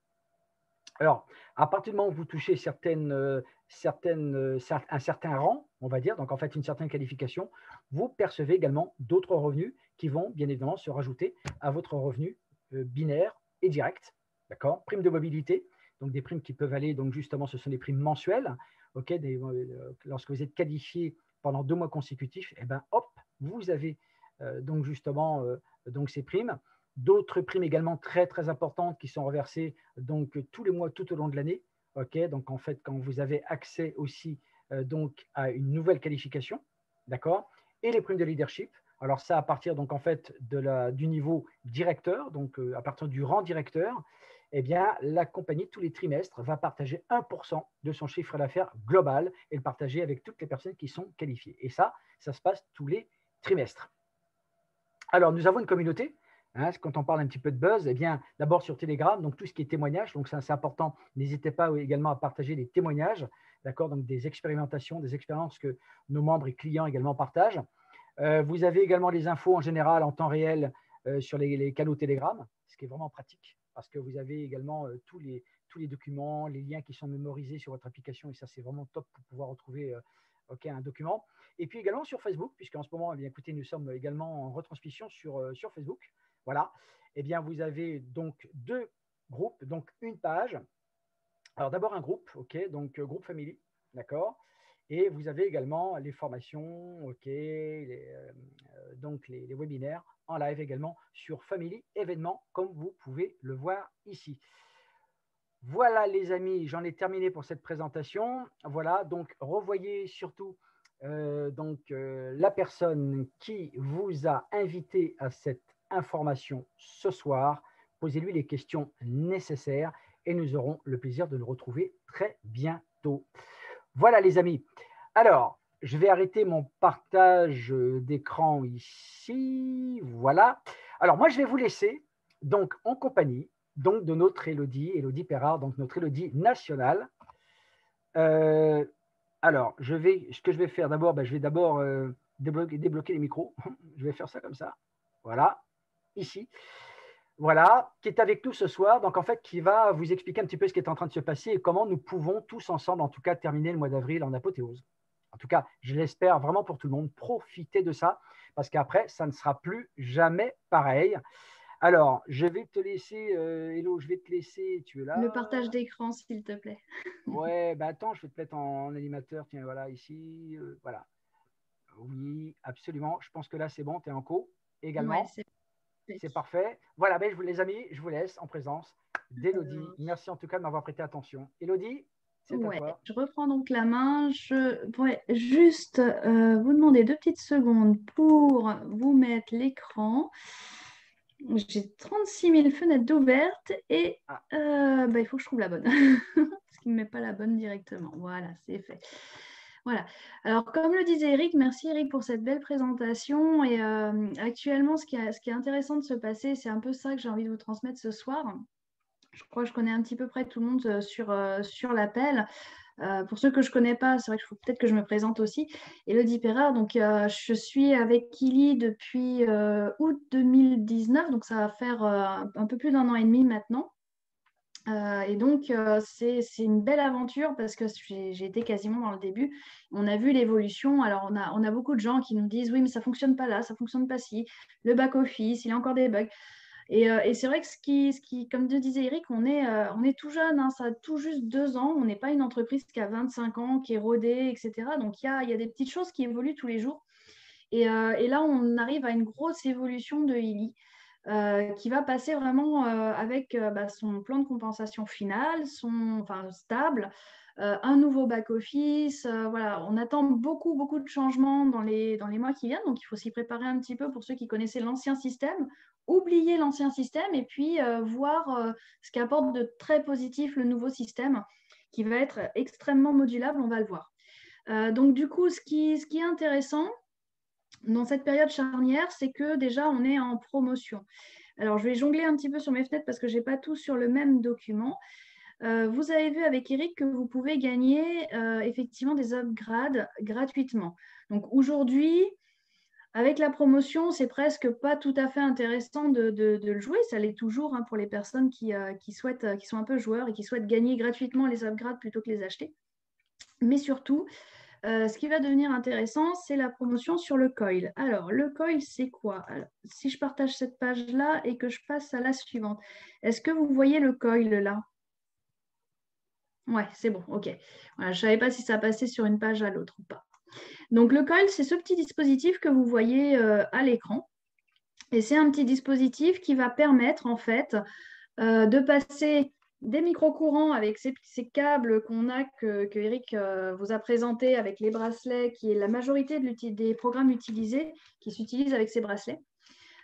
Alors, à partir du moment où vous touchez un certain rang, on va dire, donc en fait une certaine qualification, vous percevez également d'autres revenus qui vont bien évidemment se rajouter à votre revenu binaire et direct. D'accord, prime de mobilité, donc des primes qui peuvent aller, donc justement, ce sont des primes mensuelles. Ok, lorsque vous êtes qualifié pendant 2 mois consécutifs, et ben hop, vous avez donc justement donc ces primes. D'autres primes également très importantes qui sont reversées donc tous les mois tout au long de l'année. Ok, donc en fait, quand vous avez accès aussi donc à une nouvelle qualification, d'accord, et les primes de leadership. Alors ça, à partir donc en fait du niveau directeur, donc à partir du rang directeur, eh bien la compagnie tous les trimestres va partager 1% de son chiffre d'affaires global et le partager avec toutes les personnes qui sont qualifiées. Et ça se passe tous les trimestres. Alors nous avons une communauté. Hein, quand on parle un petit peu de buzz, eh bien, d'abord sur Telegram, donc tout ce qui est témoignage, donc c'est important. N'hésitez pas également à partager des témoignages, d'accord, donc des expérimentations, des expériences que nos membres et clients également partagent. Vous avez également les infos en général en temps réel sur les canaux Telegram, ce qui est vraiment pratique parce que vous avez également tous les documents, les liens qui sont mémorisés sur votre application et ça c'est vraiment top pour pouvoir retrouver un document. Et puis également sur Facebook, puisqu'en ce moment, eh bien, écoutez, nous sommes également en retransmission sur Facebook. Voilà. Eh bien, vous avez donc 2 groupes, donc une page. Alors d'abord un groupe, ok, donc groupe family, d'accord. Et vous avez également les formations, ok, donc les webinaires en live également sur Family événements, comme vous pouvez le voir ici. Voilà les amis, j'en ai terminé pour cette présentation. Voilà, donc revoyez surtout la personne qui vous a invité à cette information ce soir. Posez-lui les questions nécessaires et nous aurons le plaisir de le retrouver très bientôt. Voilà les amis. Alors, je vais arrêter mon partage d'écran ici. Voilà. Alors, moi, je vais vous laisser donc en compagnie donc, de notre Élodie Perrard, donc notre Élodie nationale. Alors, ce que je vais faire d'abord, je vais d'abord débloquer les micros. Je vais faire ça comme ça. Voilà, ici. voilà, qui est avec nous ce soir, donc en fait qui va vous expliquer un petit peu ce qui est en train de se passer et comment nous pouvons tous ensemble, en tout cas, terminer le mois d'avril en apothéose. En tout cas, je l'espère vraiment pour tout le monde. Profitez de ça, parce qu'après, ça ne sera plus jamais pareil. Alors, je vais te laisser, Hello, je vais te laisser, tu es là. Le partage d'écran, s'il te plaît. Ouais, bah attends, je vais te mettre en animateur, tiens, voilà, ici, voilà. Oui, absolument, je pense que là, c'est bon, tu es en co Ouais, également. c'est C'est parfait. parfait. Voilà, ben, les amis, je vous laisse en présence d'Elodie. Alors, Merci en tout cas de m'avoir prêté attention. Elodie, c'est à ouais, toi. je reprends donc la main. Je pourrais juste vous demander 2 petites secondes pour vous mettre l'écran. J'ai 36 000 fenêtres d'ouvertes et Ah, bah, il faut que je trouve la bonne. Parce qu'il ne met pas la bonne directement. Voilà, c'est fait. Voilà. Alors, comme le disait Eric, merci Eric pour cette belle présentation. Et actuellement, ce qui est intéressant de se passer, c'est un peu ça que j'ai envie de vous transmettre ce soir. Je crois que je connais un petit peu près tout le monde sur l'appel. Pour ceux que je ne connais pas, c'est vrai qu'il faut peut-être que je me présente aussi. Elodie Perrard, donc je suis avec Kili depuis août 2019, donc ça va faire un peu plus d'1 an et demi maintenant. Et donc, c'est une belle aventure parce que j'ai été quasiment dans le début. On a vu l'évolution. Alors, on a beaucoup de gens qui nous disent, oui, mais ça ne fonctionne pas là, ça ne fonctionne pas ci. Le back-office, il y a encore des bugs. Et c'est vrai que comme disait Eric, on est tout jeune, hein, ça a tout juste 2 ans. On n'est pas une entreprise qui a 25 ans, qui est rodée, etc. Donc, il y a des petites choses qui évoluent tous les jours. Et là, on arrive à une grosse évolution de Illy. Qui va passer vraiment avec son plan de compensation final, enfin, stable, un nouveau back-office. Voilà, on attend beaucoup, beaucoup de changements dans les mois qui viennent, donc il faut s'y préparer un petit peu pour ceux qui connaissaient l'ancien système, oublier l'ancien système et puis voir ce qu'apporte de très positif le nouveau système qui va être extrêmement modulable, on va le voir. Donc du coup, ce qui est intéressant dans cette période charnière, c'est que déjà, on est en promotion. Alors, je vais jongler un petit peu sur mes fenêtres parce que je n'ai pas tout sur le même document. Vous avez vu avec Eric que vous pouvez gagner effectivement des upgrades gratuitement. Donc aujourd'hui, avec la promotion, c'est presque pas tout à fait intéressant de le jouer. Ça l'est toujours hein, pour les personnes qui souhaitent, qui sont un peu joueurs et qui souhaitent gagner gratuitement les upgrades plutôt que les acheter. Mais surtout, ce qui va devenir intéressant, c'est la promotion sur le coil. Alors, le coil, c'est quoi? Alors, si je partage cette page-là et que je passe à la suivante, est-ce que vous voyez le coil là? Ouais, c'est bon, ok. Voilà, je ne savais pas si ça passait sur une page à l'autre ou pas. Donc, le coil, c'est ce petit dispositif que vous voyez à l'écran. Et c'est un petit dispositif qui va permettre, en fait, de passer des micro-courants avec ces câbles qu'on a, que Eric vous a présenté avec les bracelets, qui est la majorité des programmes utilisés, qui s'utilisent avec ces bracelets.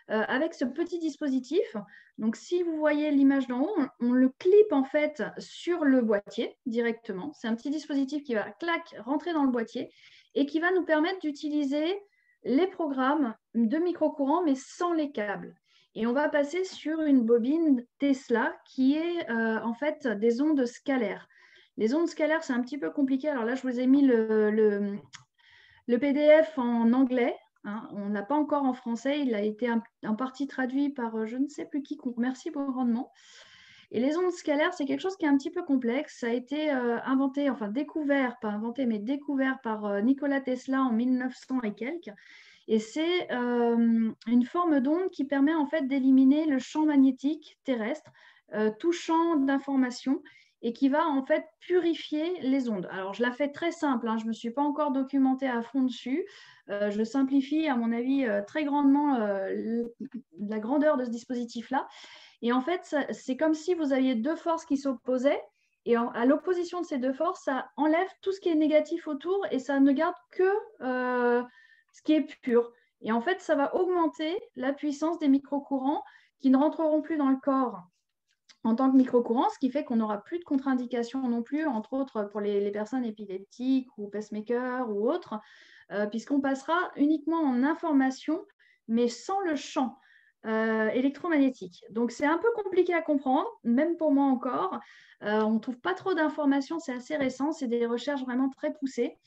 Avec ce petit dispositif, donc si vous voyez l'image d'en haut, on le clip en fait sur le boîtier directement. C'est un petit dispositif qui va, clac, rentrer dans le boîtier et qui va nous permettre d'utiliser les programmes de micro-courant, mais sans les câbles. Et on va passer sur une bobine Tesla qui est en fait des ondes scalaires. Les ondes scalaires, c'est un petit peu compliqué. Alors là, je vous ai mis le PDF en anglais. Hein, on n'a pas encore en français. Il a été en partie traduit par je ne sais plus qui. Merci pour le rendement. Et les ondes scalaires, c'est quelque chose qui est un petit peu complexe. Ça a été inventé, enfin découvert, pas inventé, mais découvert par Nikola Tesla en 1900 et quelques. Et c'est une forme d'onde qui permet en fait d'éliminer le champ magnétique terrestre, tout champ d'information, et qui va en fait purifier les ondes. Alors je la fais très simple, hein, je ne me suis pas encore documentée à fond dessus. Je simplifie à mon avis très grandement la grandeur de ce dispositif-là. Et en fait, c'est comme si vous aviez deux forces qui s'opposaient. Et à l'opposition de ces deux forces, ça enlève tout ce qui est négatif autour et ça ne garde que ce qui est pur. Et en fait, ça va augmenter la puissance des micro-courants qui ne rentreront plus dans le corps en tant que micro-courants, ce qui fait qu'on n'aura plus de contre-indications non plus, entre autres pour les personnes épileptiques ou pacemakers ou autres, puisqu'on passera uniquement en information, mais sans le champ électromagnétique. Donc, c'est un peu compliqué à comprendre, même pour moi encore. On ne trouve pas trop d'informations, c'est assez récent, c'est des recherches vraiment très poussées,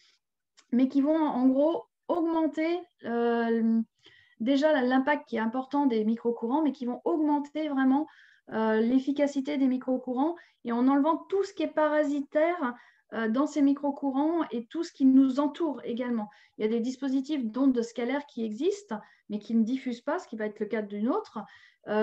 mais qui vont en gros augmenter déjà l'impact qui est important des micro-courants, mais qui vont augmenter vraiment l'efficacité des micro-courants et en enlevant tout ce qui est parasitaire dans ces micro-courants et tout ce qui nous entoure également. Il y a des dispositifs d'ondes scalaires qui existent, mais qui ne diffusent pas, ce qui va être le cas d'une autre,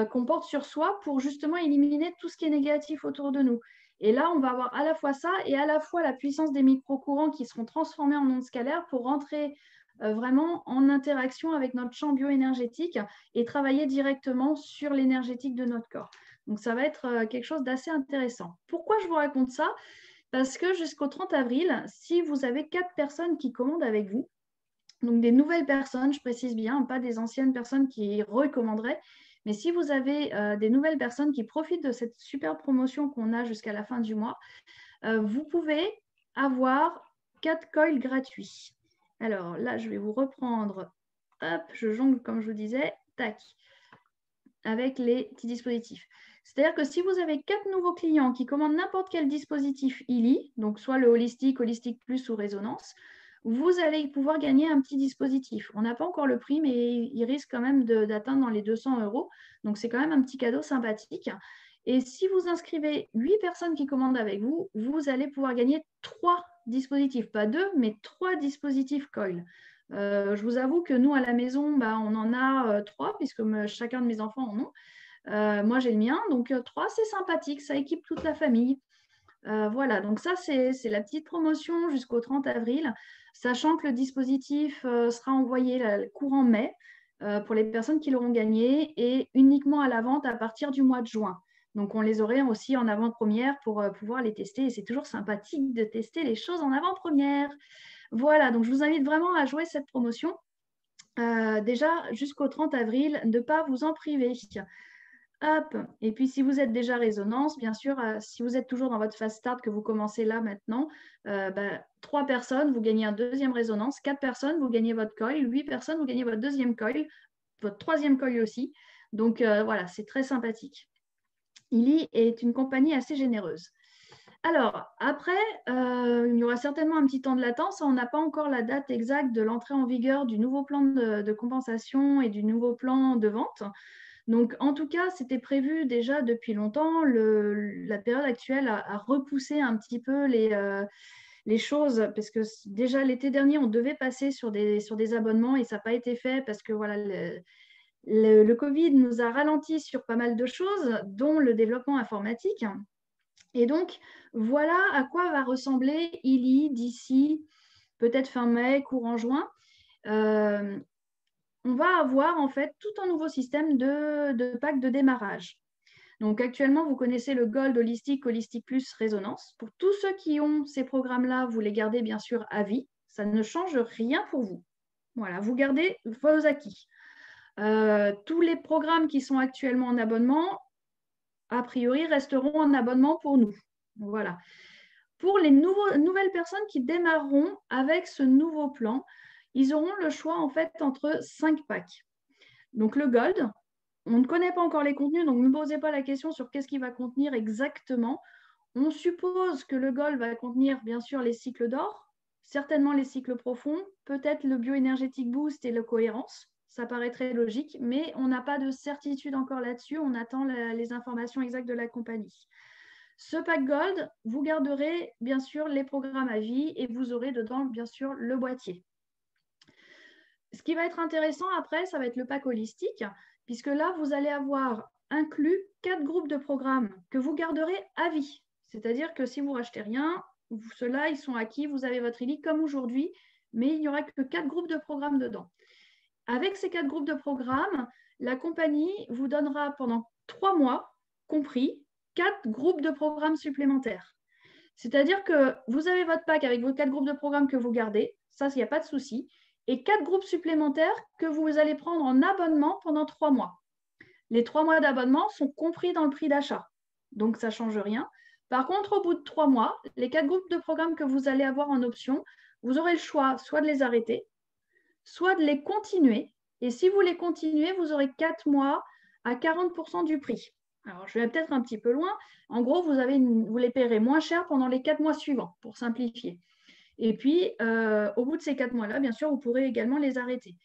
qu'on porte sur soi pour justement éliminer tout ce qui est négatif autour de nous. Et là, on va avoir à la fois ça et à la fois la puissance des micro-courants qui seront transformés en ondes scalaires pour rentrer vraiment en interaction avec notre champ bioénergétique et travailler directement sur l'énergétique de notre corps. Donc, ça va être quelque chose d'assez intéressant. Pourquoi je vous raconte ça ? Parce que jusqu'au 30 avril, si vous avez 4 personnes qui commandent avec vous, donc des nouvelles personnes, je précise bien, pas des anciennes personnes qui recommanderaient, mais si vous avez des nouvelles personnes qui profitent de cette super promotion qu'on a jusqu'à la fin du mois, vous pouvez avoir 4 coils gratuits. Alors là, je vais vous reprendre, hop, je jongle comme je vous disais, tac, avec les petits dispositifs. C'est-à-dire que si vous avez 4 nouveaux clients qui commandent n'importe quel dispositif ILI, donc soit le Holistic, Holistic Plus ou Résonance, vous allez pouvoir gagner un petit dispositif. On n'a pas encore le prix, mais il risque quand même d'atteindre dans les 200 €. Donc, c'est quand même un petit cadeau sympathique. Et si vous inscrivez 8 personnes qui commandent avec vous, vous allez pouvoir gagner 3 dispositifs. Pas 2, mais 3 dispositifs coil. Je vous avoue que nous, à la maison, on en a 3, puisque chacun de mes enfants en ont. Moi, j'ai le mien, donc 3, c'est sympathique, ça équipe toute la famille. Voilà, donc ça, c'est la petite promotion jusqu'au 30 avril, sachant que le dispositif sera envoyé courant mai pour les personnes qui l'auront gagné et uniquement à la vente à partir du mois de juin. Donc, on les aurait aussi en avant-première pour pouvoir les tester. Et c'est toujours sympathique de tester les choses en avant-première. Voilà, donc je vous invite vraiment à jouer cette promotion. Déjà, jusqu'au 30 avril, ne pas vous en priver. Hop. Et puis, si vous êtes déjà résonance, bien sûr, si vous êtes toujours dans votre phase start, que vous commencez là maintenant, 3 personnes, vous gagnez un deuxième résonance. 4 personnes, vous gagnez votre coil. 8 personnes, vous gagnez votre deuxième coil. Votre troisième coil aussi. Donc, voilà, c'est très sympathique. ILI est une compagnie assez généreuse. Alors, après, il y aura certainement un petit temps de latence. On n'a pas encore la date exacte de l'entrée en vigueur du nouveau plan de compensation et du nouveau plan de vente. Donc, en tout cas, c'était prévu déjà depuis longtemps. La période actuelle a repoussé un petit peu les choses, parce que déjà l'été dernier, on devait passer sur des abonnements et ça n'a pas été fait parce que voilà, le Covid nous a ralenti sur pas mal de choses, dont le développement informatique. Et donc, voilà à quoi va ressembler ILI d'ici peut-être fin mai, courant juin. On va avoir en fait tout un nouveau système de pack de démarrage. Donc actuellement, vous connaissez le Gold, Holistic, Holistic Plus, Résonance. Pour tous ceux qui ont ces programmes-là, vous les gardez bien sûr à vie. Ça ne change rien pour vous. Voilà, vous gardez vos acquis. Tous les programmes qui sont actuellement en abonnement, a priori, resteront en abonnement pour nous. Voilà. Pour les nouvelles personnes qui démarreront avec ce nouveau plan, ils auront le choix en fait entre 5 packs. Donc le Gold, on ne connaît pas encore les contenus, donc ne posez pas la question sur qu'est-ce qu'il va contenir exactement. On suppose que le Gold va contenir bien sûr les cycles d'or, certainement les cycles profonds, peut-être le bioénergétique boost et la cohérence. Ça paraît très logique, mais on n'a pas de certitude encore là-dessus. On attend les informations exactes de la compagnie. Ce pack Gold, vous garderez bien sûr les programmes à vie et vous aurez dedans bien sûr le boîtier. Ce qui va être intéressant après, ça va être le pack holistique, puisque là, vous allez avoir inclus 4 groupes de programmes que vous garderez à vie. C'est-à-dire que si vous ne rachetez rien, ceux-là, ils sont acquis, vous avez votre ILI comme aujourd'hui, mais il n'y aura que 4 groupes de programmes dedans. Avec ces 4 groupes de programmes, la compagnie vous donnera pendant 3 mois, compris, 4 groupes de programmes supplémentaires. C'est-à-dire que vous avez votre pack avec vos 4 groupes de programmes que vous gardez, ça, il n'y a pas de souci, et 4 groupes supplémentaires que vous allez prendre en abonnement pendant 3 mois. Les 3 mois d'abonnement sont compris dans le prix d'achat, donc ça ne change rien. Par contre, au bout de 3 mois, les 4 groupes de programmes que vous allez avoir en option, vous aurez le choix soit de les arrêter, soit de les continuer. Et si vous les continuez, vous aurez 4 mois à 40% du prix. Alors, je vais peut-être un petit peu loin. En gros, vous les paierez moins cher pendant les 4 mois suivants, pour simplifier. Et puis, au bout de ces 4 mois-là, bien sûr, vous pourrez également les arrêter.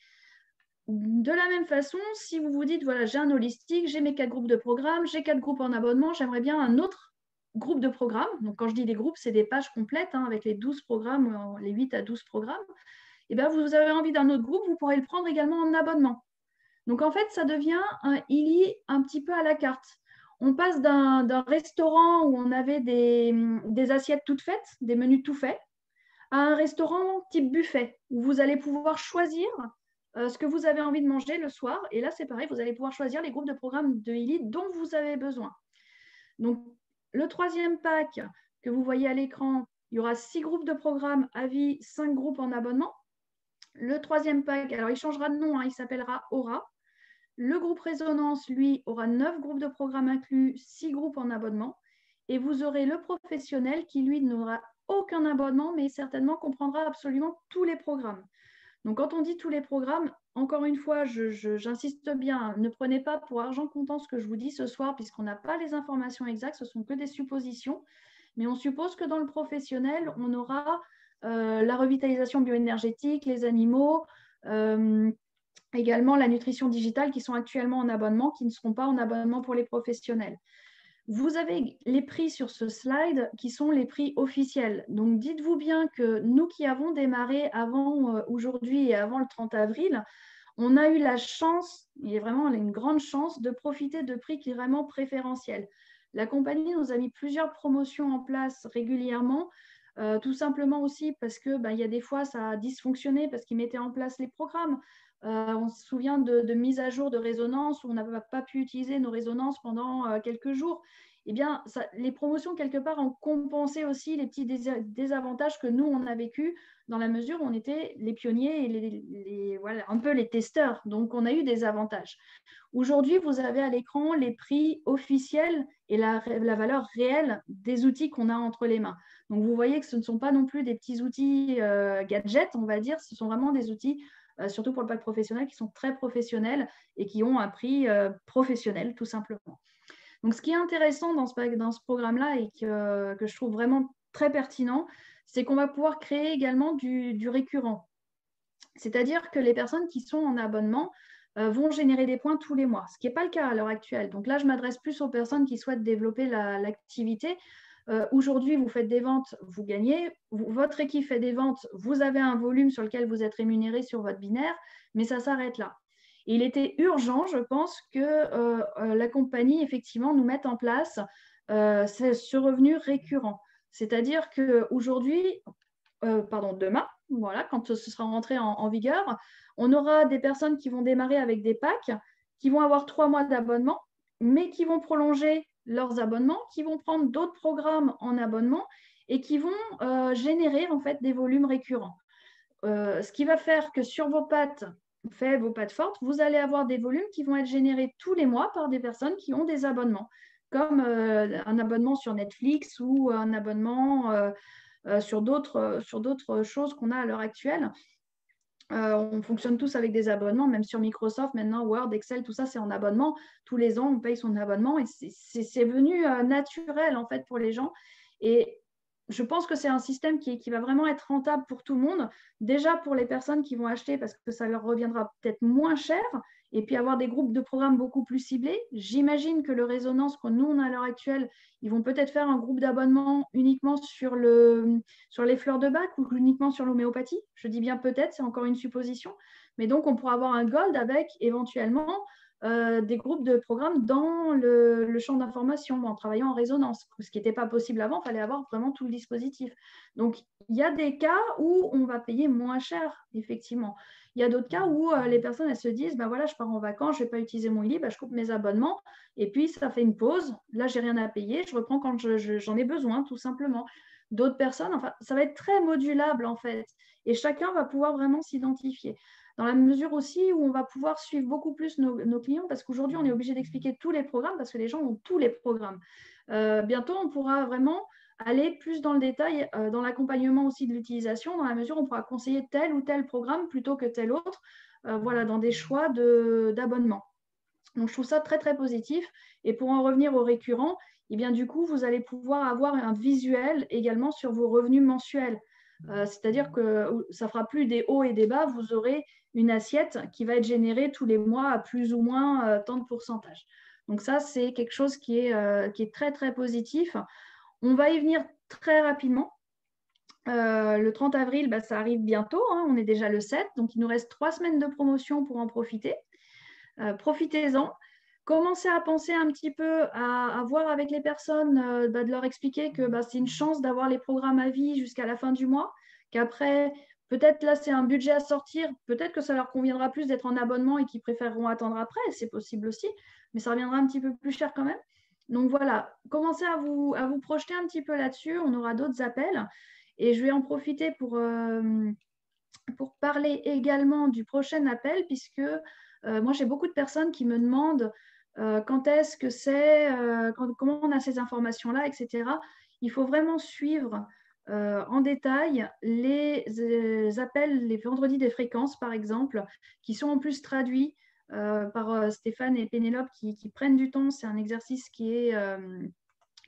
de la même façon, si vous vous dites, voilà, j'ai un holistique, j'ai mes 4 groupes de programmes, j'ai 4 groupes en abonnement, j'aimerais bien un autre groupe de programmes. Donc, quand je dis des groupes, c'est des pages complètes hein, avec les 12 programmes, les 8 à 12 programmes. Et bien, vous avez envie d'un autre groupe, vous pourrez le prendre également en abonnement. Donc, en fait, ça devient un ILI un petit peu à la carte. On passe d'un restaurant où on avait des assiettes toutes faites, des menus tout faits, à un restaurant type buffet, où vous allez pouvoir choisir ce que vous avez envie de manger le soir. Et là, c'est pareil, vous allez pouvoir choisir les groupes de programmes de ILI dont vous avez besoin. Donc, le troisième pack que vous voyez à l'écran, il y aura 6 groupes de programmes à vie, 5 groupes en abonnement. Le troisième pack, alors il changera de nom, hein, il s'appellera Aura. Le groupe Résonance, lui, aura 9 groupes de programmes inclus, 6 groupes en abonnement. Et vous aurez le professionnel qui, lui, n'aura aucun abonnement, mais certainement comprendra absolument tous les programmes. Donc, quand on dit tous les programmes, encore une fois, j'insiste bien, ne prenez pas pour argent comptant ce que je vous dis ce soir, puisqu'on n'a pas les informations exactes, ce sont que des suppositions. Mais on suppose que dans le professionnel, on aura la revitalisation bioénergétique, les animaux, également la nutrition digitale qui sont actuellement en abonnement, qui ne seront pas en abonnement pour les professionnels. Vous avez les prix sur ce slide qui sont les prix officiels. Donc, dites-vous bien que nous qui avons démarré avant aujourd'hui et avant le 30 avril, on a eu la chance, et vraiment une grande chance, de profiter de prix qui sont vraiment préférentiels. La compagnie nous a mis plusieurs promotions en place régulièrement, tout simplement aussi parce que il y a des fois ça a dysfonctionné parce qu'ils mettaient en place les programmes. On se souvient de mise à jour de résonance où on n'a pas pu utiliser nos résonances pendant quelques jours. Eh bien, les promotions, quelque part, ont compensé aussi les petits désavantages que nous, on a vécu dans la mesure où on était les pionniers et voilà, un peu les testeurs. Donc, on a eu des avantages. Aujourd'hui, vous avez à l'écran les prix officiels et la valeur réelle des outils qu'on a entre les mains. Donc, vous voyez que ce ne sont pas non plus des petits outils gadgets, on va dire, ce sont vraiment des outils surtout pour le pack professionnel, qui sont très professionnels et qui ont un prix professionnel, tout simplement. Donc, ce qui est intéressant dans ce programme-là et que je trouve vraiment très pertinent, c'est qu'on va pouvoir créer également du récurrent. C'est-à-dire que les personnes qui sont en abonnement vont générer des points tous les mois, ce qui n'est pas le cas à l'heure actuelle. Donc là, je m'adresse plus aux personnes qui souhaitent développer l'activité. Aujourd'hui, vous faites des ventes, vous gagnez. Votre équipe fait des ventes, vous avez un volume sur lequel vous êtes rémunéré sur votre binaire, mais ça s'arrête là. Et il était urgent, je pense, que la compagnie, effectivement, nous mette en place ce revenu récurrent. C'est-à-dire qu'aujourd'hui, demain, voilà, quand ce sera rentré en vigueur, on aura des personnes qui vont démarrer avec des packs, qui vont avoir 3 mois d'abonnement, mais qui vont prolonger leurs abonnements, qui vont prendre d'autres programmes en abonnement et qui vont générer en fait des volumes récurrents. Ce qui va faire que sur vos pattes fortes, vous allez avoir des volumes qui vont être générés tous les mois par des personnes qui ont des abonnements, comme un abonnement sur Netflix ou un abonnement sur d'autres choses qu'on a à l'heure actuelle. On fonctionne tous avec des abonnements, même sur Microsoft, maintenant Word, Excel, tout ça, c'est en abonnement. Tous les ans, on paye son abonnement et c'est venu naturel en fait pour les gens. Et je pense que c'est un système qui va vraiment être rentable pour tout le monde. Déjà pour les personnes qui vont acheter parce que ça leur reviendra peut-être moins cher et puis avoir des groupes de programmes beaucoup plus ciblés. J'imagine que le Résonance que nous, on a à l'heure actuelle, ils vont peut-être faire un groupe d'abonnement uniquement sur les fleurs de bac ou uniquement sur l'homéopathie. Je dis bien peut-être, c'est encore une supposition. Mais donc, on pourra avoir un gold avec éventuellement des groupes de programmes dans le champ d'information en travaillant en résonance. Ce qui n'était pas possible avant, il fallait avoir vraiment tout le dispositif. Donc, il y a des cas où on va payer moins cher, effectivement. Il y a d'autres cas où les personnes elles se disent voilà, je pars en vacances, je ne vais pas utiliser mon ILI, je coupe mes abonnements et puis ça fait une pause. Là, je n'ai rien à payer, je reprends quand j'en ai besoin, tout simplement. D'autres personnes, enfin, ça va être très modulable en fait et chacun va pouvoir vraiment s'identifier. Dans la mesure aussi où on va pouvoir suivre beaucoup plus nos clients parce qu'aujourd'hui, on est obligé d'expliquer tous les programmes parce que les gens ont tous les programmes. Bientôt, on pourra vraiment aller plus dans le détail dans l'accompagnement aussi de l'utilisation, dans la mesure où on pourra conseiller tel ou tel programme plutôt que tel autre, voilà, dans des choix d'abonnement. Donc, je trouve ça très, très positif. Et pour en revenir au récurrent, eh bien, du coup, vous allez pouvoir avoir un visuel également sur vos revenus mensuels. C'est-à-dire que ça ne fera plus des hauts et des bas, vous aurez une assiette qui va être générée tous les mois à plus ou moins tant de pourcentage. Donc ça, c'est quelque chose qui est très, très positif. On va y venir très rapidement. Le 30 avril, ça arrive bientôt, hein, on est déjà le 7, donc il nous reste 3 semaines de promotion pour en profiter. Profitez-en. Commencez à penser un petit peu à voir avec les personnes, de leur expliquer que c'est une chance d'avoir les programmes à vie jusqu'à la fin du mois, qu'après, peut-être là, c'est un budget à sortir, peut-être que ça leur conviendra plus d'être en abonnement et qu'ils préféreront attendre après, c'est possible aussi, mais ça reviendra un petit peu plus cher quand même. Donc voilà, commencez à vous projeter un petit peu là-dessus, on aura d'autres appels et je vais en profiter pour parler également du prochain appel puisque moi, j'ai beaucoup de personnes qui me demandent quand est-ce que c'est, comment on a ces informations-là, etc. Il faut vraiment suivre en détail les appels les vendredis des fréquences, par exemple, qui sont en plus traduits par Stéphane et Pénélope qui prennent du temps. C'est un exercice qui est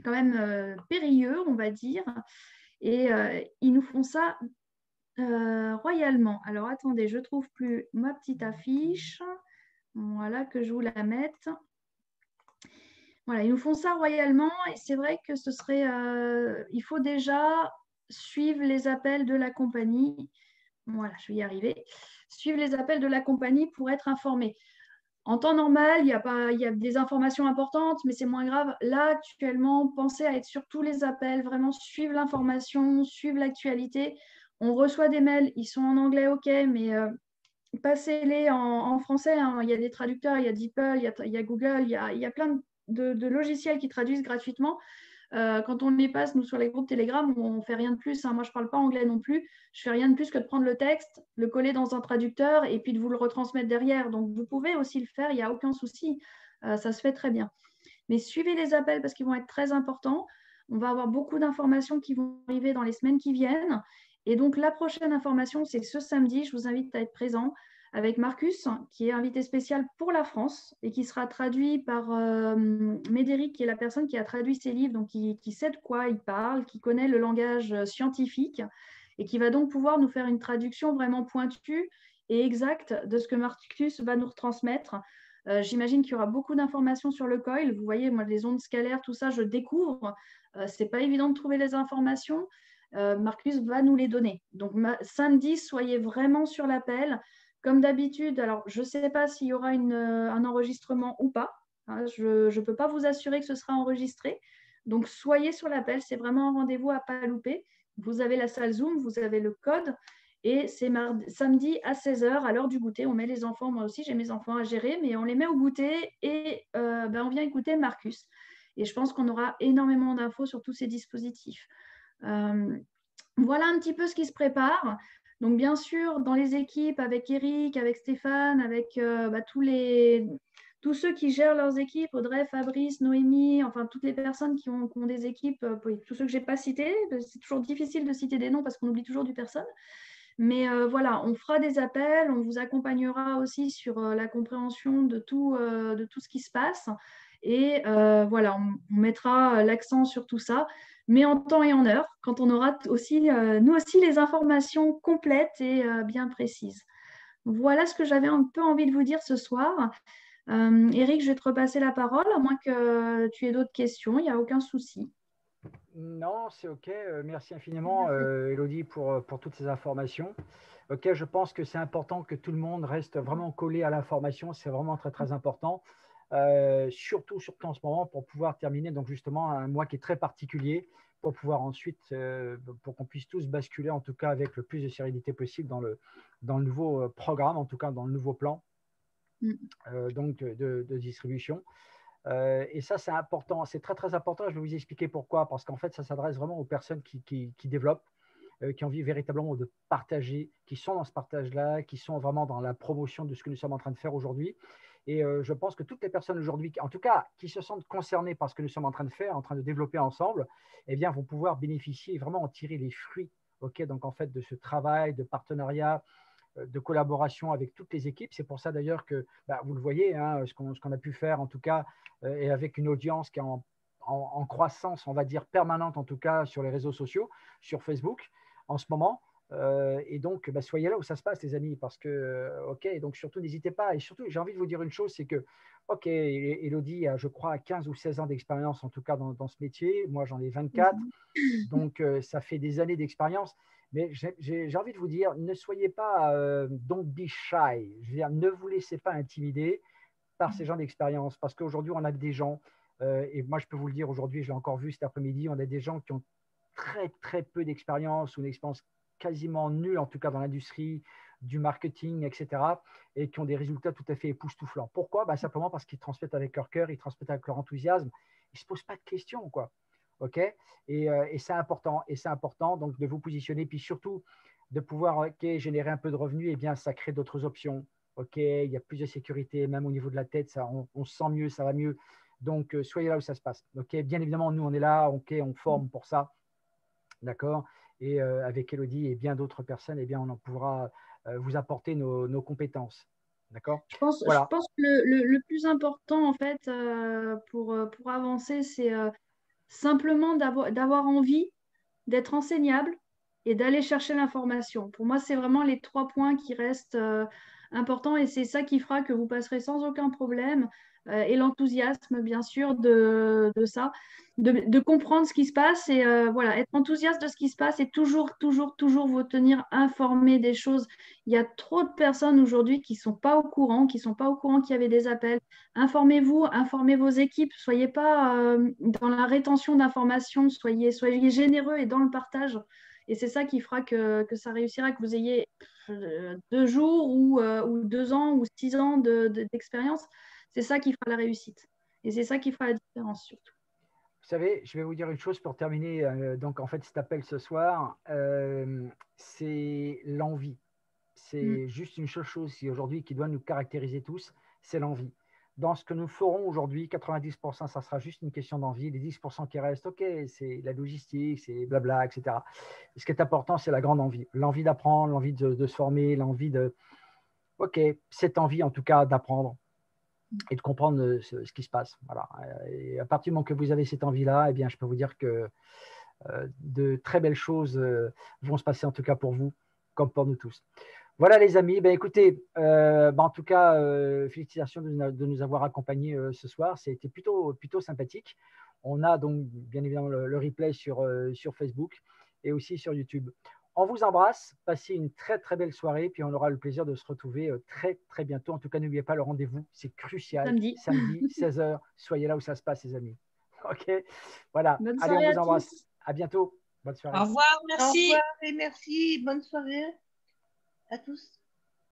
quand même périlleux, on va dire. Et ils nous font ça royalement. Alors, attendez, je ne trouve plus ma petite affiche. Voilà, que je vous la mette. Voilà, ils nous font ça royalement et c'est vrai que ce serait, il faut déjà suivre les appels de la compagnie. Voilà, je vais y arriver. Suivre les appels de la compagnie pour être informé. En temps normal, il y a des informations importantes, mais c'est moins grave. Là, actuellement, pensez à être sur tous les appels, vraiment suivre l'information, suivre l'actualité. On reçoit des mails, ils sont en anglais, ok, mais passez-les en français, hein. Il y a des traducteurs, il y a DeepL, il y a Google, il y a plein de logiciels qui traduisent gratuitement. Quand on les passe, nous, sur les groupes Telegram, on ne fait rien de plus, hein. Moi, je ne parle pas anglais non plus. Je ne fais rien de plus que de prendre le texte, le coller dans un traducteur et puis de vous le retransmettre derrière. Donc, vous pouvez aussi le faire, il n'y a aucun souci. Ça se fait très bien. Mais suivez les appels parce qu'ils vont être très importants. On va avoir beaucoup d'informations qui vont arriver dans les semaines qui viennent. Et donc, la prochaine information, c'est ce samedi. Je vous invite à être présent avec Marcus, qui est invité spécial pour la France et qui sera traduit par Médéric, qui est la personne qui a traduit ses livres, donc qui sait de quoi il parle, qui connaît le langage scientifique et qui va donc pouvoir nous faire une traduction vraiment pointue et exacte de ce que Marcus va nous retransmettre. J'imagine qu'il y aura beaucoup d'informations sur le coil. Vous voyez, moi, les ondes scalaires, tout ça, je découvre. Ce n'est pas évident de trouver les informations. Marcus va nous les donner. Donc, samedi, soyez vraiment sur l'appel. Comme d'habitude, alors je ne sais pas s'il y aura un enregistrement ou pas. Hein, je ne peux pas vous assurer que ce sera enregistré. Donc, soyez sur l'appel. C'est vraiment un rendez-vous à ne pas louper. Vous avez la salle Zoom, vous avez le code. Et c'est samedi à 16 h, à l'heure du goûter. On met les enfants, moi aussi, j'ai mes enfants à gérer, mais on les met au goûter et on vient écouter Marcus. Et je pense qu'on aura énormément d'infos sur tous ces dispositifs. Voilà un petit peu ce qui se prépare. Donc, bien sûr, dans les équipes, avec Eric, avec Stéphane, avec tous ceux qui gèrent leurs équipes, Audrey, Fabrice, Noémie, enfin, toutes les personnes qui ont des équipes, tous ceux que je n'ai pas cités. C'est toujours difficile de citer des noms parce qu'on oublie toujours du personne. Mais voilà, on fera des appels, on vous accompagnera aussi sur la compréhension de tout ce qui se passe. Et voilà, on mettra l'accent sur tout ça, mais en temps et en heure, quand on aura aussi, nous aussi, les informations complètes et bien précises. Voilà ce que j'avais un peu envie de vous dire ce soir. Eric, je vais te repasser la parole, à moins que tu aies d'autres questions, il n'y a aucun souci. Non, c'est OK. Merci infiniment, Elodie, pour toutes ces informations. OK, je pense que c'est important que tout le monde reste vraiment collé à l'information. C'est vraiment très, très important. Surtout en ce moment, pour pouvoir terminer donc justement un mois qui est très particulier, pour pouvoir ensuite, pour qu'on puisse tous basculer, en tout cas avec le plus de sérénité possible dans le nouveau programme, en tout cas dans le nouveau plan donc de distribution. Et ça, c'est important, c'est très, très important. Je vais vous expliquer pourquoi. Parce qu'en fait, ça s'adresse vraiment aux personnes qui développent, qui ont envie véritablement de partager, qui sont dans ce partage-là, qui sont vraiment dans la promotion de ce que nous sommes en train de faire aujourd'hui. Et je pense que toutes les personnes aujourd'hui, en tout cas, qui se sentent concernées par ce que nous sommes en train de faire, en train de développer ensemble, eh bien, vont pouvoir bénéficier et vraiment en tirer les fruits. Okay, donc, en fait, de ce travail de partenariat, de collaboration avec toutes les équipes. C'est pour ça d'ailleurs que, vous le voyez, hein, ce qu'on a pu faire en tout cas, et avec une audience qui est en croissance, on va dire permanente en tout cas sur les réseaux sociaux, sur Facebook. en ce moment. Et donc, soyez là où ça se passe, les amis, parce que, OK, donc surtout, n'hésitez pas. Et surtout, j'ai envie de vous dire une chose, c'est que, OK, Elodie a, je crois, 15 ou 16 ans d'expérience, en tout cas, dans ce métier. Moi, j'en ai 24. Donc, ça fait des années d'expérience. Mais j'ai envie de vous dire, ne soyez pas, don't be shy. Je veux dire, ne vous laissez pas intimider par ces gens d'expérience. Parce qu'aujourd'hui, on a des gens, et moi, je peux vous le dire, aujourd'hui, je l'ai encore vu cet après-midi, on a des gens qui ont très, très peu d'expérience ou une expérience quasiment nulle, en tout cas dans l'industrie du marketing, etc., et qui ont des résultats tout à fait époustouflants. Pourquoi? Simplement parce qu'ils transmettent avec leur cœur, ils transmettent avec leur enthousiasme. Ils ne se posent pas de questions, quoi. OK? Et c'est important. Et c'est important donc de vous positionner, puis surtout de pouvoir générer un peu de revenus, et bien ça crée d'autres options. OK, il y a plus de sécurité, même au niveau de la tête, ça, on se sent mieux, ça va mieux. Donc, soyez là où ça se passe. OK, bien évidemment, nous, on est là, OK, on forme pour ça. D'accord? Et avec Elodie et bien d'autres personnes, eh bien, on en pourra vous apporter nos compétences. D'accord? Je Voilà. pense que le plus important, en fait, pour avancer, c'est simplement d'avoir envie d'être enseignable et d'aller chercher l'information. Pour moi, c'est vraiment les 3 points qui restent importants et c'est ça qui fera que vous passerez sans aucun problème et l'enthousiasme, bien sûr, de ça, de comprendre ce qui se passe et voilà, être enthousiaste de ce qui se passe et toujours, toujours, toujours vous tenir informé des choses. Il y a trop de personnes aujourd'hui qui ne sont pas au courant, qui ne sont pas au courant qu'il y avait des appels. Informez-vous, informez vos équipes, soyez pas dans la rétention d'informations, soyez généreux et dans le partage. Et c'est ça qui fera que ça réussira, que vous ayez 2 jours ou 2 ans ou 6 ans d'expérience. C'est ça qui fera la réussite. Et c'est ça qui fera la différence surtout. Vous savez, je vais vous dire une chose pour terminer. Donc, en fait, cet appel ce soir, c'est l'envie. C'est juste une seule chose aujourd'hui qui doit nous caractériser tous, c'est l'envie. Dans ce que nous ferons aujourd'hui, 90%, ça sera juste une question d'envie. Les 10% qui restent, OK, c'est la logistique, c'est blabla, etc. Et ce qui est important, c'est la grande envie. L'envie d'apprendre, l'envie de se former, l'envie de… OK, cette envie en tout cas d'apprendre et de comprendre ce qui se passe. Voilà. Et à partir du moment que vous avez cette envie-là, eh bien, je peux vous dire que de très belles choses vont se passer en tout cas pour vous, comme pour nous tous. Voilà les amis, écoutez, en tout cas, félicitations de nous avoir accompagnés ce soir, c'était plutôt sympathique. On a donc bien évidemment le replay sur Facebook et aussi sur YouTube. On vous embrasse, passez une très très belle soirée, puis on aura le plaisir de se retrouver très très bientôt. En tout cas, n'oubliez pas le rendez-vous, c'est crucial, samedi 16h, soyez là où ça se passe les amis. OK, voilà, Bonne allez, on soirée à vous embrasse, tous. à bientôt, bonne soirée. Au revoir, Au merci. revoir et merci. Bonne soirée à tous.